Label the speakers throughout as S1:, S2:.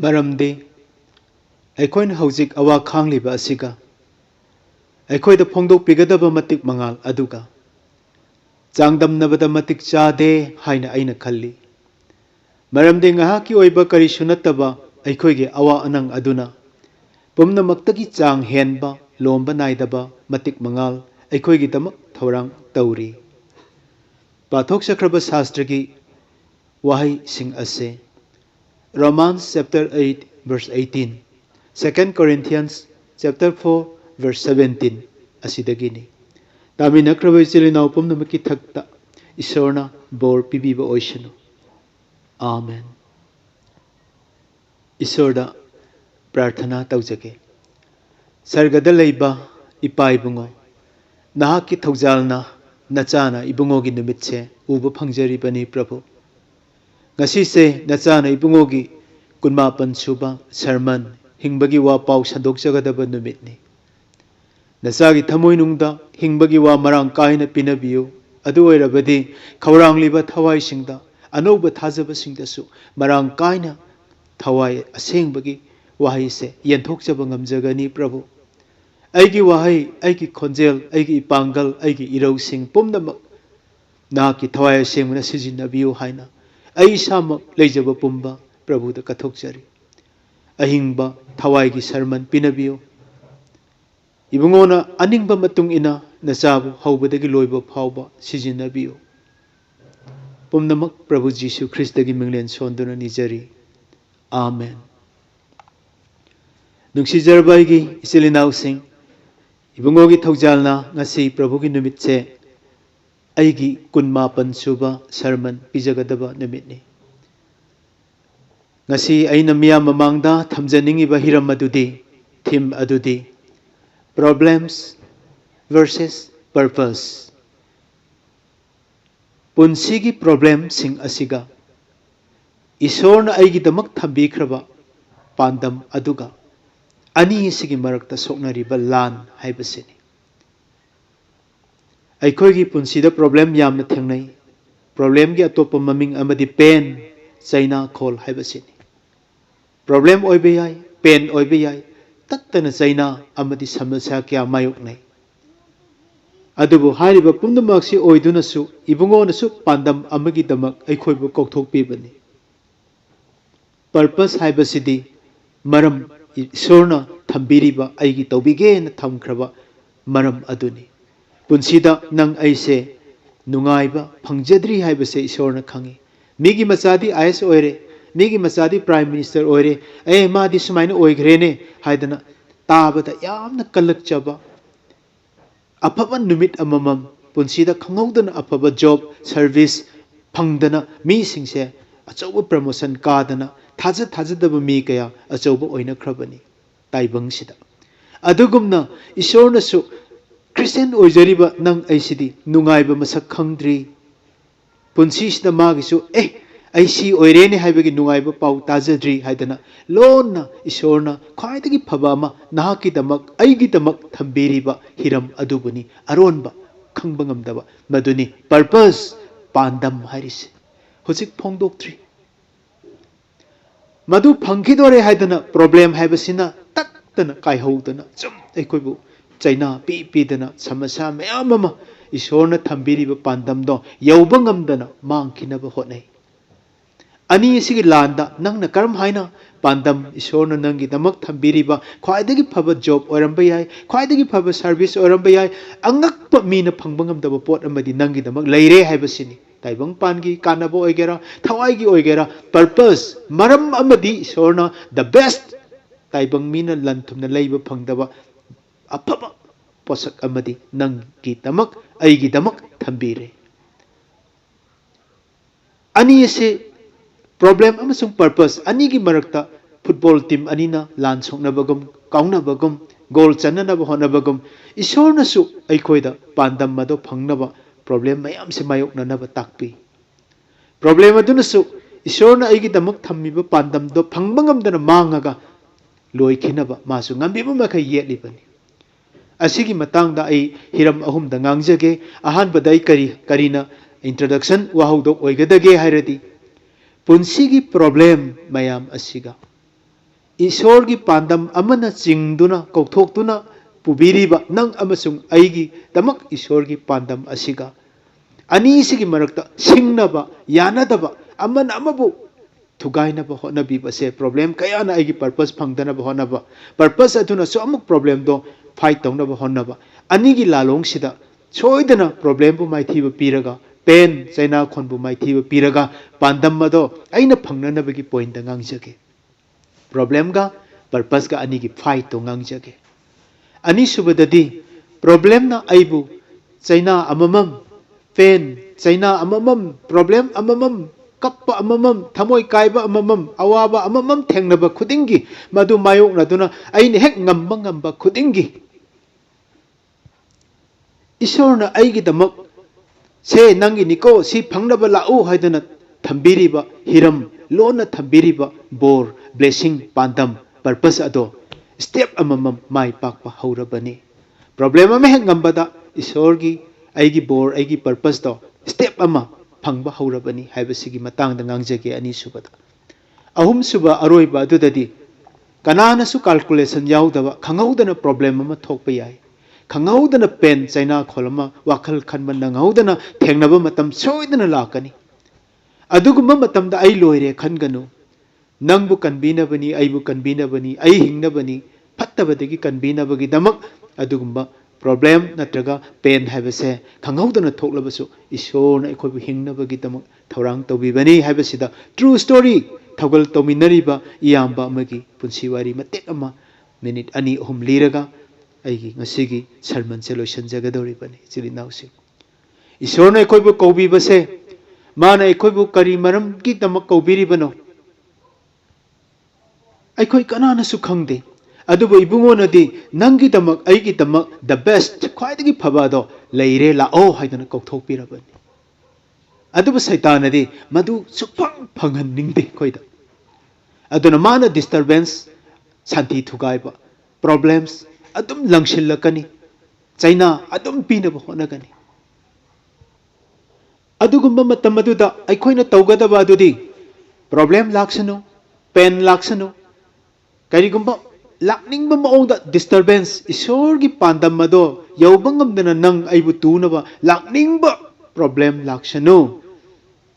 S1: Maramdi ꯑꯩꯈꯣꯏꯅ ꯍꯧꯖꯤꯛ ꯑꯋꯥ ꯈꯥꯡꯂꯤꯕ ꯑꯁꯤꯒ ꯑꯩꯈꯣꯏꯗ ꯐꯣꯡꯗꯣꯛꯄꯤꯒꯗꯕ ꯃꯇꯤꯛ ꯃꯉꯥꯜ ꯑꯗꯨꯒ ꯆꯥꯡꯗꯝꯅꯕꯗ ꯃꯇꯤꯛ ꯆꯥꯗꯦ ꯍꯥꯏꯅ ꯑꯩꯅ ꯈꯜꯂꯤ꯫ ꯃꯔꯝꯗꯤ ꯉꯥꯏꯍꯥꯛꯀꯤ ꯑꯣꯏꯕ ꯀꯔꯤꯁꯨ ꯅꯠꯇꯕ ꯑꯩꯈꯣꯏꯒꯤ ꯑꯋꯥ ꯑꯅꯪ ꯑꯗꯨꯅ ꯄꯨꯝꯅꯃꯛꯇꯒꯤ ꯆꯥꯡ ꯍꯦꯟꯕ ꯂꯣꯝꯕ ꯅꯥꯏꯗꯕ ꯃꯇꯤꯛ ꯃꯉꯥꯜ ꯑꯩꯈꯣꯏꯒꯤꯗꯃꯛ ꯊꯧꯔꯥꯡ ꯇꯧꯔꯤ꯫ ꯄꯥꯊꯣꯛꯆꯈ꯭ꯔꯕ ꯁꯥꯁꯇ꯭ꯔꯒꯤ ꯋꯥꯍꯩꯁꯤꯡ ꯑꯁꯤ Romans chapter 8 verse 18, 2 Corinthians chapter 4 verse 17 asidagini. Taminakraba ichilinaw pumnamakki thakta Isorna bor pibiba oishanu. Amen. Isorda prarthana taujage. Sargada leiba ipa ibungo nahakki thaujalna nachana ibungogi numitse uba phangjaribani Prabhu. Ngasise nachana ibungogi kunmapan suba sermon hingbagi wa pau sandokjagadaba numitni. Nachagi thamoinungda hingbagi wa marang kaina pinabiyu adu oirabadi khawrangliba thawai singda anouba thajaba singdasu marang kaina thawai asengbagi wahai se yenthokjaba ngamjagani Prabhu. Aigi wahai aigi khonjel aigi ipangal aigi irau sing pumnamak nahakki thawai asengmana sijinnabiyu haina ai samak leijaba pumba Prabhu da kathokjari. Ahingba thawai gi sermon pinabiyu. Ibungona aningba matung ina nachabu haubadagi loiba phauba sijinnabiyu. Pumnamak Prabhu Jisu Christagi minglen sonduna nijari. Amen. Nungsijarba aigi ichilinaw sing ibungogi thaujalna ngasi Prabhu gi numitse aigi kunmapan suba sermon pijagadaba numitni. Ngasi aina miyam mamangda thamjaningiba hiram adudi theme adudi problems versus purpose. Punsigi problem sing asiga Isorna aigidamak thambikhraba pandam aduga ani sigi marakta soknariba lan haibasini. Aikhoigi punsida problem yamna thengnai. Problem gi atopa maming amadi pain China khol haibasini. Problem oibe yai, pain oibe yai, tattana China amadi samasya kya mayoknai. Adubu hairiba pumnamaksi oidunasu ibungonasu pandam amagidamak aikhoibu kokthokpibani. Purpose haibasidi maram Isorna thambiriba aigi tawbigena thamkhraba maram aduni. Punsida nang aise nungaiba phangjadri haibase Isorna khangi. Migi machadi IS oire, migi machadi Prime Minister oire, madi sumaina oigrene haidana tabada yamna kalakchaba. Afaba numit amamam punsida khanghaudana afaba job service phangdana mi singse achauba promotion kadana thajadaba mi kaya achauba oina khrabani taibang-sida. Adugumna Isorna su Christian oijariba nang aisidi nungaiba masak khangdri punsisida magisu aisi oirene haibagi nungaiba pau tajadri haidana lonna Isorna khwaidagi phaba ama nahakkidamak aigidamak thambiriba hiram adubuni aronba khangba ngamdaba maduni purpose pandam hairisi hojik phongdoktri. Madu phangkhidore haidana problem haibasina tattana kaihaudana chum aikhoibu China pidana samasya mayam ama Isorna thambiriba pandamdo yauba ngamdana mangkhinaba hotnai. Ani sigi landa nangna karam haina pandam Isorna nangi damak thambiriba khwaidagi phaba job oiramba yai, khwaidagi phaba service oiramba yai, angakpa mina phangba ngamdaba pot amadi nangi damak leire haibasini. Taibang pangi kanaba oigera, thawaigi oigera, purpose maram amadi Isorna the best taibang mina lanthumna leiba phangdaba afaba posak amadi nangi damak aigi damak thambire. Ani ase problem amasung purpose anigi marakta football team anina lan soknabagum kaungnabagum goal chananaba honabagum Isorna su aikhoida pandam mado phangnaba problem mayam se mayoknanaba takpi. Problem adunasu Isorna aigi damak thammiba pandam do phangba ngamdana mangaga loikhinaba masu ngambiba makai yetlibani. Asigi matangda ai hiram ahumda ngangjage ahanbada ai karina introduction wahaudok oigadage hairadi punsigi problem mayam asiga ईश्वर की पांडम अमना चिंगदुना कौथोक्तुना पुबीरीबा नंग अमसुंग आईगी दमक ईश्वर की पांडम असिगा अनीसिगी मरक्ता सिंगनबा यानदबा अमन अमबु थुगाइनबा होनबीबसे problem कयाना आईगी purpose फंगदनबा होनबा purpose अदुना सो अमुक problem दो fight तौनबा होनबा अनीगी लालोंगसिदा सोइदना problem बु माइथीबा पीरगा pen China खोनबु माइथीबा पीरगा पांडम मदो आइना फंगननबगी point गांगजगे problem का पर्पस का अनी की फाइट तो गांगजगे अनी सुबददी प्रॉब्लम ना आइबु चाइना अममम पेन चाइना अममम प्रॉब्लम अममम कप्पा अममम थमोय कायबा अममम अवाबा अममम थेंगनबा खुदिंगी मदु मायोक नदुना आइने हेक ngamba ngamba खुदिंगी ईश्वर ना आइगी दमक से नंगी निको सी फंगनबा लाउ हाइदना थंबीरीबा हिरम लोना थंबीरीबा बोर ब्लेसिंग पांडम पर्पस अदो स्टेप अममम माई पाकपा हौरबनी प्रॉब्लम अमे हेक ngambada ईश्वर की आइगी बोर आइगी पर्पस तो स्टेप अमा फंगबा हौरबनी हाइबसिगी मतंगदा ngangjage ani subada ahum suba aroiba adudadi kananasu calculation yaudaba khanghaudana problem ama thokpa yai khanghaudana pen chaina kholama wakhal khanba nanghaudana thengnaba matam soidana lakani adugumba matamda ai loire khanganu nangbu kanbinabani aibu kanbinabani ai hingnabani fattabadagi kanbinabagi damak adugumba problem नत्रगा pain हैबसे खंगौदना थोकलबसु ईश्वरना अखोबु हिंगनबगिदमक थौरांग तौबिबनी हैबसिदा ट्रू स्टोरी थौगल तौमिनरिबा इयाम्बा अमगी पुंसी वारी मतेक अमा मिनिट अनि अहुम लीरगा आइगी ngasiगी सरमन से लोशन जगदौरिबनी चिलिनाउसि ईश्वरना अखोबु कौबिबसे माना अखोबु करी मरम की दमक कौबिरिबनो अखोय कनानासु खंगदे अदुबो इबुंगोनदी नंगी दमक आइगी दमक द बेस्ट ख्वाइदगी फबादो लेरे लाओ हाइदना कौथोकपिरबनी अदुबो सैतानदी मदु सुफंग फंगहन्निंगदे खोइदा अदुना माना डिस्टर्बेंस शांति थुगाइबा प्रॉब्लम्स अदुम लंगसिल्लकनी चाइना अदुम पीनबो होनगनी अदुगुम्बा मतम अदुदा अखोइना तौगदबा अदुदी प्रॉब्लम लाक्सनो पेन लाक्सनो करिगुम्बा लाकनिंग मौंग डिस्टर्बेंस ईश्वर की पांडम मदो यौबंगमदना नंग आइबु तुनबा लाकनिंग प्रॉब्लम लाक्सनो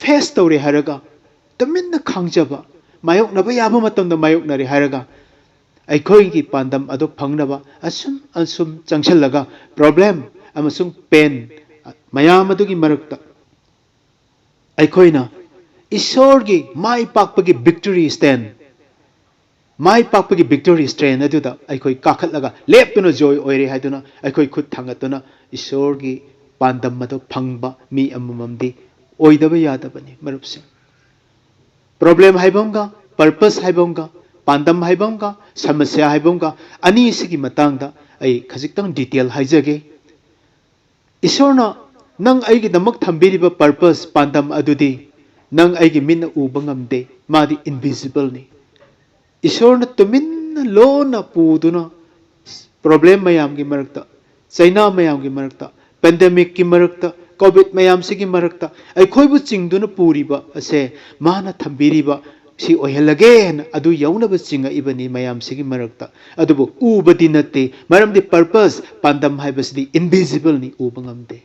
S1: फेस तौरे हरगा तमिन्न खांगजबा मायोकनबा याबा मतमदा मायोकनरे हरगा अखोई की पांडम अदो फंगनबा असुम असुम चंगसलगा प्रॉब्लम अमसुम पेन मयाम अदुगी मरक्ता अखोइना ईश्वर की माई पाकपगी विक्टरी स्टैंड माई पाकपगी विक्टोरी स्ट्रेन अदुदा अखोई काखतलगा लेपतुना जॉय ओइरे हाइदुना अखोई खुद थांगतुना ईश्वर की पांडम मदो फंगबा मी अमममदी ओइदबा यादबनी मरुपसे प्रॉब्लम हाइबमगा पर्पस हाइबमगा पांडम हाइबमगा समस्या हाइबमगा अनि सिगी मतंगदा आई खजिक्तंग डिटेल हाइजगे ईश्वरना नंग आइगी दमक थंबिरिबा पर्पस पांडम अदुदी नंग आइगी मिन उबंगमदे मादी इनविजिबल नि ईश्वर तुमिन लोना पूदुना प्रॉब्लम मयाम की मरकता चाइना मयाम की मरकता पेंडेमिक की मरकता कोविड मयाम से की मरकता अखोइबु चिंगदुना पूरीबा असे माना थंबिरिबा सी ओहलगे अदु यौनब चिंग इबनी मयाम से की मरकता अदुबु उबदी नते मरमदि पर्पस पांडम हाइबसदी इनविजिबल नि उबंगमदे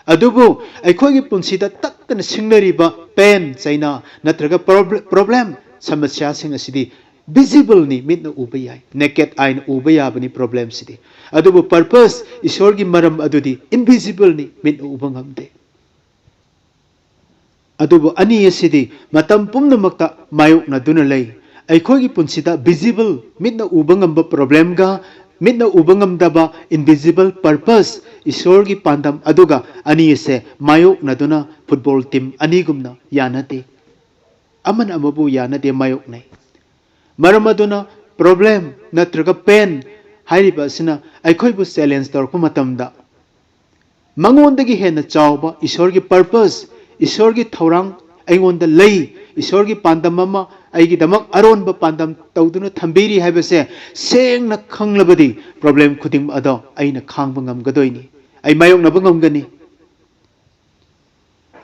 S1: अदुबु अखोइगी पुंसीदा तत्तन सिंगनरिबा पेन चाइना नत्रगा प्रॉब्लम समस्या सिंग असिदी visible ni mitna uba yai naked eye uba yabani problem sidi adubu purpose ishwar gi maram adudi invisible ni mitna uba ngamde adubu ani asidi matam pumna makta mayuk na duna lei aikhoi gi punsida visible mitna uba ngamba problem ga mitna uba ngamdaba invisible purpose ishwar gi pandam aduga ani ase mayuk na duna football team ani gumna yanate aman amabu yanate mayuk nai मरमदुना problem नत्रगा pain हाइरिबसिना अखोइबु challenge तौरप मतमदा मंगोंदगी हेन चावबा ईश्वर की पर्पस ईश्वर की थौरांग अइगोंद लई ईश्वर की पांडम अमा अइगी दमक अरोनब पांडम तौदुना थंबीरी हाइबसे सेंगना खंगलबदी प्रॉब्लम खुदिंग अदो अइना खांगब ngमगदोइनी अइ मायोकनब ngमगनी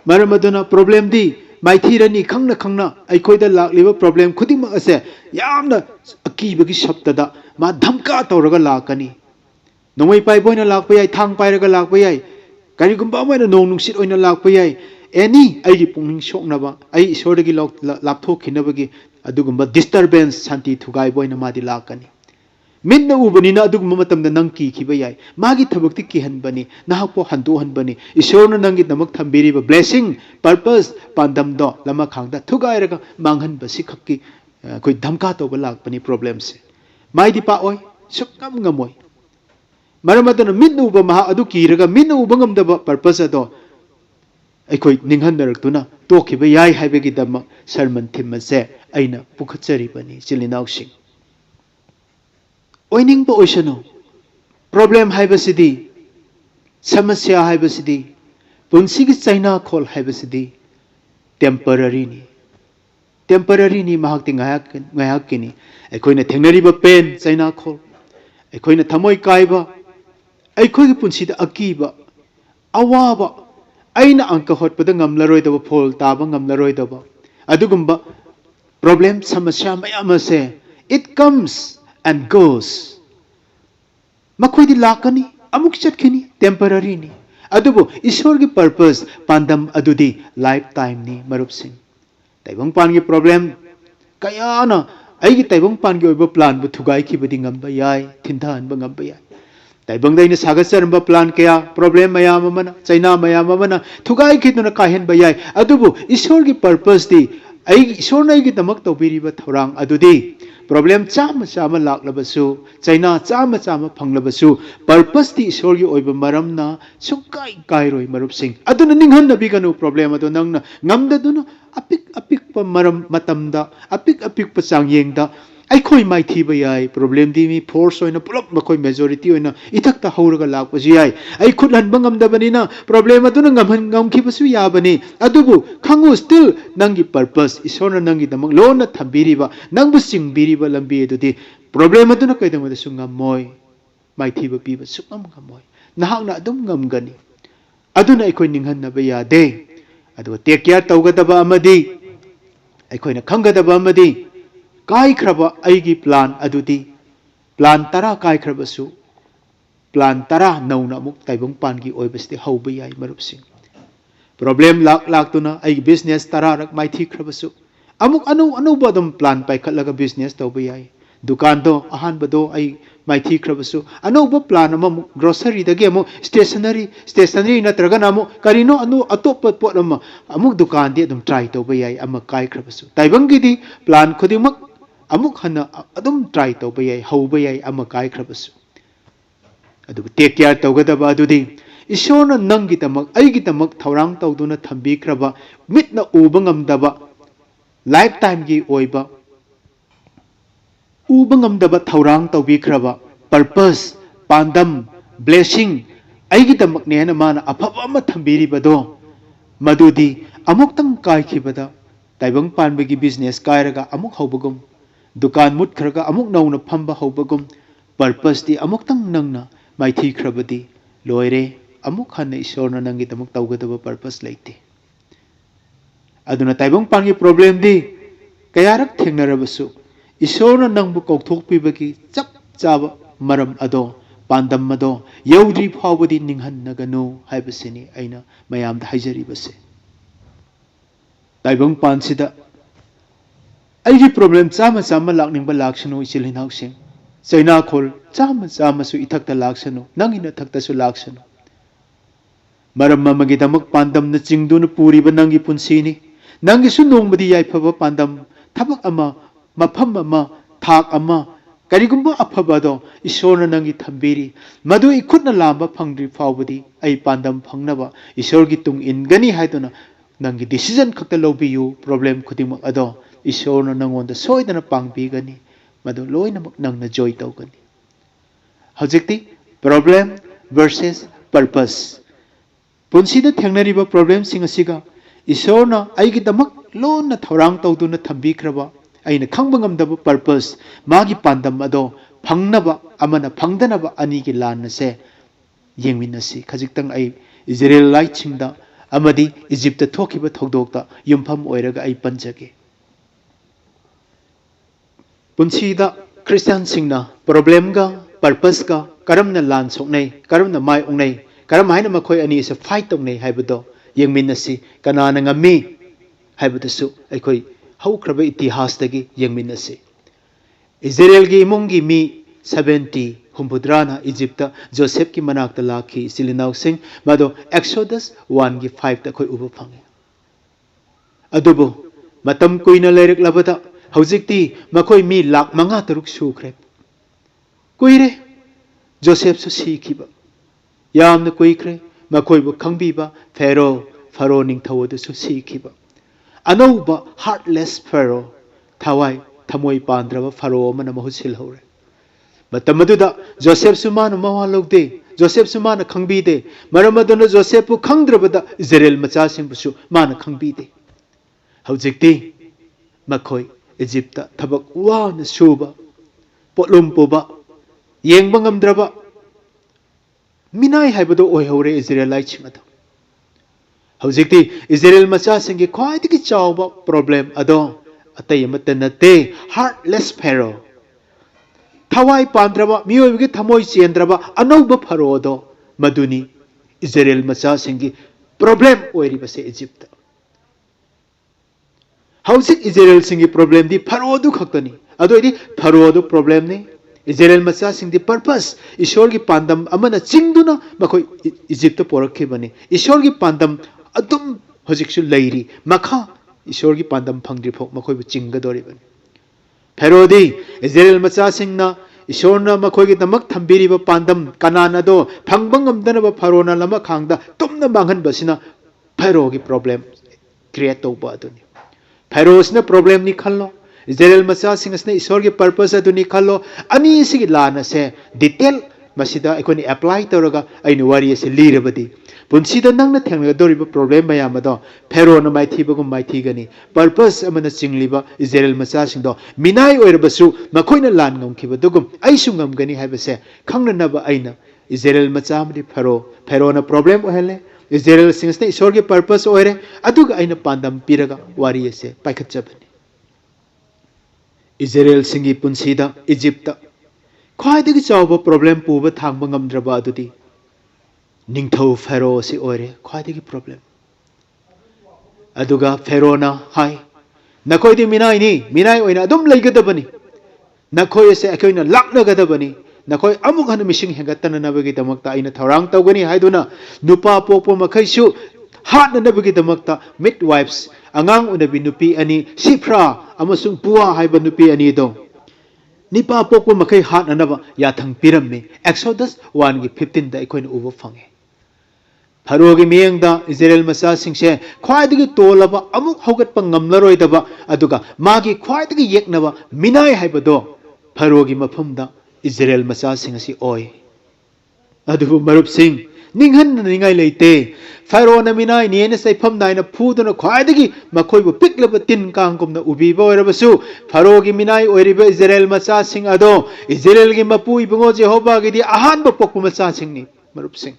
S1: मरमदुना प्रॉब्लम दी माइथीरनी खंगना खंगना अखोइदा लाक्लिबा प्रॉब्लम खुदिंग असे यामना अकीबगी शब्ददा मा धमका तौरगा लाकनी नोंगै पाइ बोइना लाकपा याय थांग पाइरगा लाकपा याय करिगुम्बा अमैना नोंग नुंसित ओइना लाकपा याय एनी आइगी पुंगनिंग सोकनबा आई ईश्वरदगी लापथोखिनबगी अदुगुम्बा डिस्टर्बेंस शांति थुगाइ बोइना मादि लाकनी मिन्न उबनिना अदुगुम्बा मतमदा नंग कीखिबा याय मागी थबक्ति किहनबनी नाहपो हंदोहनबनी ईश्वरना नंगी दमक थंबिरिबा ब्लेसिंग पर्पस पांदमदो लमा खांगदा थुगाइरगा मांगहनबसी खक्की कोई धमका तोबा लाकपनी प्रॉब्लम से माइदि पाओय सुकम ngमोय मरमदन मिन्न उबा महा अदु कीरगा मिन्न उबा ngमदबा पर्पस अदो अखोई निंगहनरक्तुना तोखिबा याय हाइबगी दमक सरमन थिमसे अइना पुखचरिबनी चिलिनाउसिंग ओइनिंगबा ओइसनो प्रॉब्लम हाइबसिदी समस्या हाइबसिदी पुंसिगी चाइना खोल हाइबसिदी temporary ni mahakti ngayak kini aikoina thengnariba pen chaina khol aikoina thamoi kaiba aikoigi punsida akiba awaba aina angka hotpada ngamlaroi daba phol taba ngamlaroi daba adugumba problem samasya mayam ase it comes and goes makoidi lakani amuk chatkini temporary ni adubo ishorgi purpose pandam adudi lifetime ni marupsing taibang pan gi problem kaya na aigi taibang pan gi oiba plan bu thugai ki budi ngamba yai thinthan ba ngamba yai taibang dai na sagasar ba plan kaya problem mayam amana chaina mayam amana thugai ki tuna kahen ba yai adubu ishor gi purpose di aigi ishor na gi tamak to biri ba thorang adudi problem chama chama laklabasu chaina chama phanglabasu purpose di ishor gi oiba maramna sukai kairoi marup sing aduna ninghan na biganu problem adu nangna ngamda duna apik pa maram matamda apik pa changyengda akhoi mai thiba yai problem di mi force oina pulap makoi majority oina ithakta hauraga lakpaji yai ai khutlan bangam dabani na problem aduna ngam khibasu yabani adubu khangu still nangi purpose isona nangi damang lona thambiriba nangbu singbiriba lambi adudi problem aduna kaidamada sungam moi mai thiba piba sukam ngamoi nahakna adum ngamgani aduna akhoi ninghan na ba yade adu take care tawgadaba amadi aikoina khangadaba amadi kai khraba aigi plan adudi plan tara kai khrabasu plan tara nauna muk taibang pan gi oibasti hauba yai marupsing problem lak tuna aigi business tara rak mai thi khrabasu amuk anu badum plan pai khatlaga business tawba yai dukan do ahan bado ai mai thi khrabasu anu ba plan ama grocery dagi amu stationery natraga namu karino anu atop pot ama amuk dukan di adum try tawba yai ama kai khrabasu taibang gi di plan khudimak amuk hana adum try tawba yai hauba yai ama kai khrabasu adu take care tawgadaba adudi ishona nangi tamak aigi tamak thaurang tawduna thambi khraba mitna uba ngamdaba lifetime gi oiba uba ngamdaba thaurang tawbi khraba purpose pandam blessing aigi tamak ne na mana afaba ama thambiri bado madudi amuk tang kai khibada taibang panbagi business kairaga amuk haubagum dukan mut khraga amuk nauna phamba haubagum purpose di amuk tang nangna mai thi khrabadi loire amuk hanna ishorna nangi tamak tawgadaba purpose leite aduna taibang pangi problem di kayarak thengnarabasu ishorna nangbu kauthok pibagi chap chaba maram ado pandam ado yaudri phawbadi ninghan naganu haibasini aina mayam da haijari base taibang pansida aigi problem chama lakningba laksanu ichilhin hausing chaina khol chama su ithakta laksanu nangina thakta su laksanu maram mamagi damak pandam na chingduna puriba nangi punsini nangi su nongbadi yaifaba pandam thabak ama mafam ama thak ama karigumba afabado ishorna nangi thambiri madu ikhutna lamba phangri phawbadi ai pandam phangnaba ishorgi tung ingani haiduna nangi decision khakta lobiyu problem khudimak ado ishorna nangonda soidana pangbigani madu loinamak nangna joy tawgani hojikti problem versus purpose punsida thengnariba problem sing asiga ishorna aigi damak lonna thaurang tawduna thambikhraba aina khangba ngamdaba purpose magi pandam ado phangnaba amana phangdanaba ani gi lan se yengminasi khajiktang ai Israelite chingda amadi Egypt thokiba thodokta yumpham oiraga ai panjage punsida Christian singna problem ga purpose ga karam na lan sok nei karam na mai ong nei karam haina makhoi ani se fight tong nei haibado yengmin asi kana na ngami haibado su aikoi haukraba itihas dagi yengmin asi Israel gi imong gi mi 70 humbudrana Egypt Joseph ki manak ta lakhi silinau sing mado Exodus 1 gi 5 ta khoi uba phange adubo matam kuina lerik labata haujikti makhoi mi lak manga taruk sukhre kuire Joseph su sikhiba yamna kuikre makhoi bu khangbiba Pharaoh ning thawodu su sikhiba anouba heartless Pharaoh thawai thamoi pandraba Pharaoh mana mahusil hore matamaduda Joseph sumana mawalogde Joseph sumana khangbide maramaduna Joseph pu khangdrabada Israel macha singbusu mana khangbide haujikti makhoi Egypt thabak wana suba potlum puba yengba ngamdraba minai haibado oi hore Israelite chimado haujikti Israel macha singi khwaidagi chawba problem ado atai amata nate heartless Pharaoh thawai pandraba miyoibigi thamoi chendraba anouba Pharaoh do maduni Israel macha singi problem oiribase Egypt haujik Israel singi problem di Pharaoh du khaktani ado idi Pharaoh du problem ne Israel macha sing di purpose ishor gi pandam amana chingduna makhoi Egypt porakhe bani ishor gi pandam adum hojik su leiri makha ishor gi pandam phangdri phok makhoi bu chinga dori bani Pharaoh di Israel macha sing na ishorna makhoi gi damak thambiri ba pandam kanana do phangbang amdana ba Pharaoh na lama khangda tumna manghan basina Pharaoh gi problem create to ba aduni Pharaoh na problem ni khallo Israel macha sing asne ishor gi purpose aduni khallo ani sigi lana se detail masida ekoni apply toroga aini wari ase lirabadi punsida nangna thengna doriba problem mayam ado Pharaoh na mai thibagum mai thigani purpose amana chingliba Israel macha sing do minai oirabasu makoina lan ngomkhiba dugum aisu ngamgani haibase khangna naba aina Israel macha amdi Pharaoh na problem ohele Israel sing asne ishor gi purpose oire aduga aina pandam piraga wari ase paikhatjabani Israel singi punsida Egypt khwaidagi chawba problem puba thangba ngamdraba adudi ningthau Pharaoh si oire khwaidagi problem aduga Pharaoh na hai nakoi di minai oina adum leigadabani nakoi ase akoina laknagadabani nakoi amuk hanu mishing hengatana nabagi damakta aina thorang tawgani haiduna nupa pokpo makhaisu hatna nabagi damakta midwives angang unabi nupi ani sifra amasung puwa haiba nupi ani do nipa pokpo makhai hatna naba yathang piramme Exodus 1 gi 15 da ikoina uba phange Pharaoh gi miyengda Israel macha singse khwaidagi tolaba amuk hogatpa ngamlaroidaba aduga magi khwaidagi yeknaba minai haibado Pharaoh gi mafamda Israel macha sing asi oi adubu marup sing ninghan ningai leite Pharaoh na minai niena saifam naina phuduna khwaidagi makhoibu piklaba tin kangkomna ubiba oirabasu Pharaoh gi minai oiriba Israel macha sing ado Israel gi mapu ibungo Jehovah gi di ahanba pokpu macha sing ni marup sing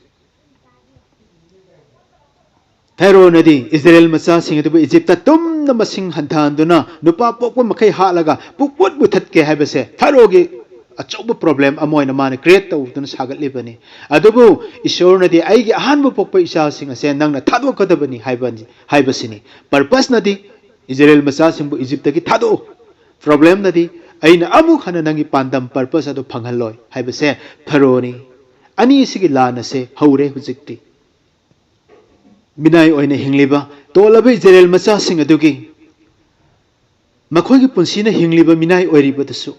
S1: Pharaoh nadi Israel macha sing adu Egypt tumna masing hanthanduna nupa pokpu makai halaga pukput buthatke haibase Pharaoh gi achauba problem amoina mane create tawduna sagat libani adubu ishor nadi aigi ahanbu pokpa isa sing ase nangna thadokadabani haibasini purpose nadi Israel macha singbu Egypt gi thado problem nadi aina amu khana nangi pandam purpose adu phanghaloi haibase Pharaoh ni ani sigi lana se haure hujikti minai oina hingliba tolabe Israel macha sing adugi makhoi gi punsina hingliba minai oiriba dasu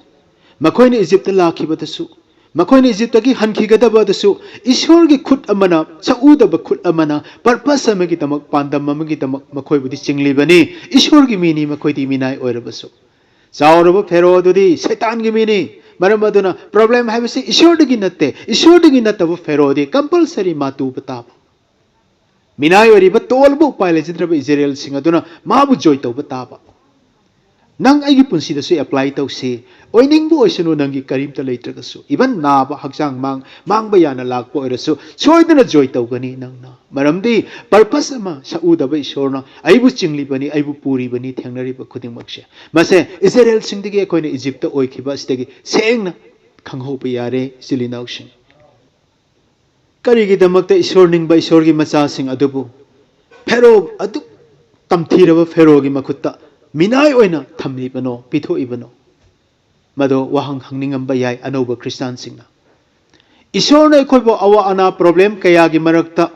S1: makoine Egypt lakhibadasu makoine Egypt gi hankhigadabasu ishor gi khut amana chaudaba khut amana purpose amagi tamak pandam amagi tamak makoi budi chinglibani ishor gi mini makoi di minai oirabasu chauraba Pharaoh dudi shaitan gi mini maramaduna problem haibasi ishor digi nattaba Pharaoh di compulsory matu bataba minai oiriba tolbu paile jidraba Israel singaduna mabu joy tawba taba nang aigi punsi da su apply tau se oining bu oisano nangi karim ta leitra ka su even na ba hakjang mang ba yana lak po irasu soidana joy tau gani nang na maramdi purpose ama sa u da ba isorna aibu chingli bani aibu puri bani thengnari ba khuding makshe mase Israel singdigi koine Egypt ta oikhiba stegi sengna khangho pa yare silinau sing karigi damakta isor ningba isorgi macha sing adubu phero adu tamthiraba phero gi makhutta minai oina thamli bano pitho ibano mado wahang hangningam ba yai anoba Christian singna isorna ekhoibo awa ana problem kaya gi marakta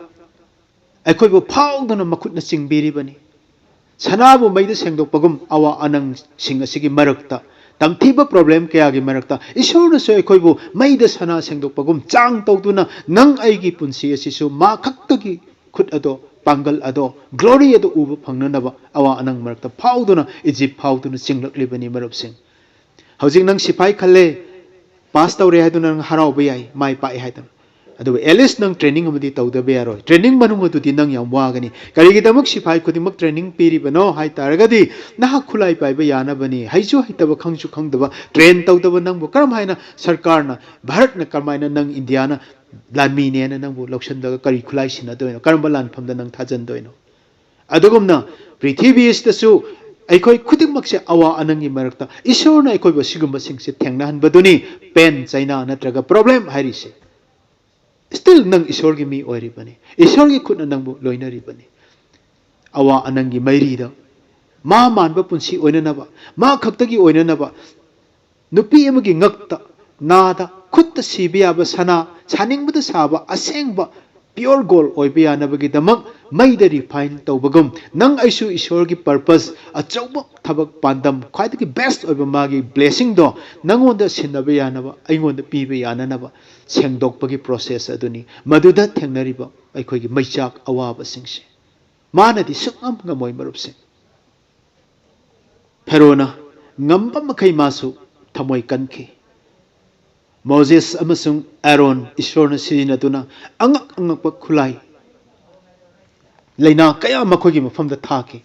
S1: ekhoibo phawdana makhutna chingbiri bani sanabu maida sengdok pagum awa anang sing asigi marakta tamthiba problem kaya gi marakta isorna so ekhoibo maida sana sengdok pagum chang tawduna nang aigi punsi asisu ma khaktagi khut ado pangal ado glory ado uba phangnanaba awa anang marakta phawduna Egypt phawduna singlakli bani marab sing hojing nang sipai khalle pass tawre haiduna nang harau ba yai mai pai haiduna adu at nang training amadi tawda be yaro training manung adu ti nang yam wagani karigi damak sipai khudimak training piri bano hai taragadi na khulai pai ba yana bani haichu haitaba khangchu khangdaba train tawdaba nang bu karam haina sarkar na bharat na karmaina nang India na lanmi ne na nang bu lokshan da kari khulai sina doino karamba lan pham da nang thajan doino adugumna prithvi istasu aikoi khudimak se awa anangi marakta isorna aikoi ba sigumba singse thengna han baduni pen china natraga problem hairi se still nang isor gi mi oiri bani isor gi khutna nang bu loinari bani awa anangi mairi da ma manba punsi oina na ba ma khakta gi oina na ba nupi amagi ngakta nada khutta sibiya ba sana saning bada saba asengba pure goal oibiya na bagi damak maida refine tawbagum nang aisu isor gi purpose achauba thabak pandam khwaida gi best oiba magi blessing do nangonda sinaba yana ba aingonda piba yana na ba sengdokpagi process aduni maduda thengnariba aikhoigi maichak awaba singse manadi sungam ngamoi marupse Pherona ngamba makai masu thamoi kanki Moses amasung Aaron isorna sirinaduna angak pa khulai leina kaya makhogi mafamda thaki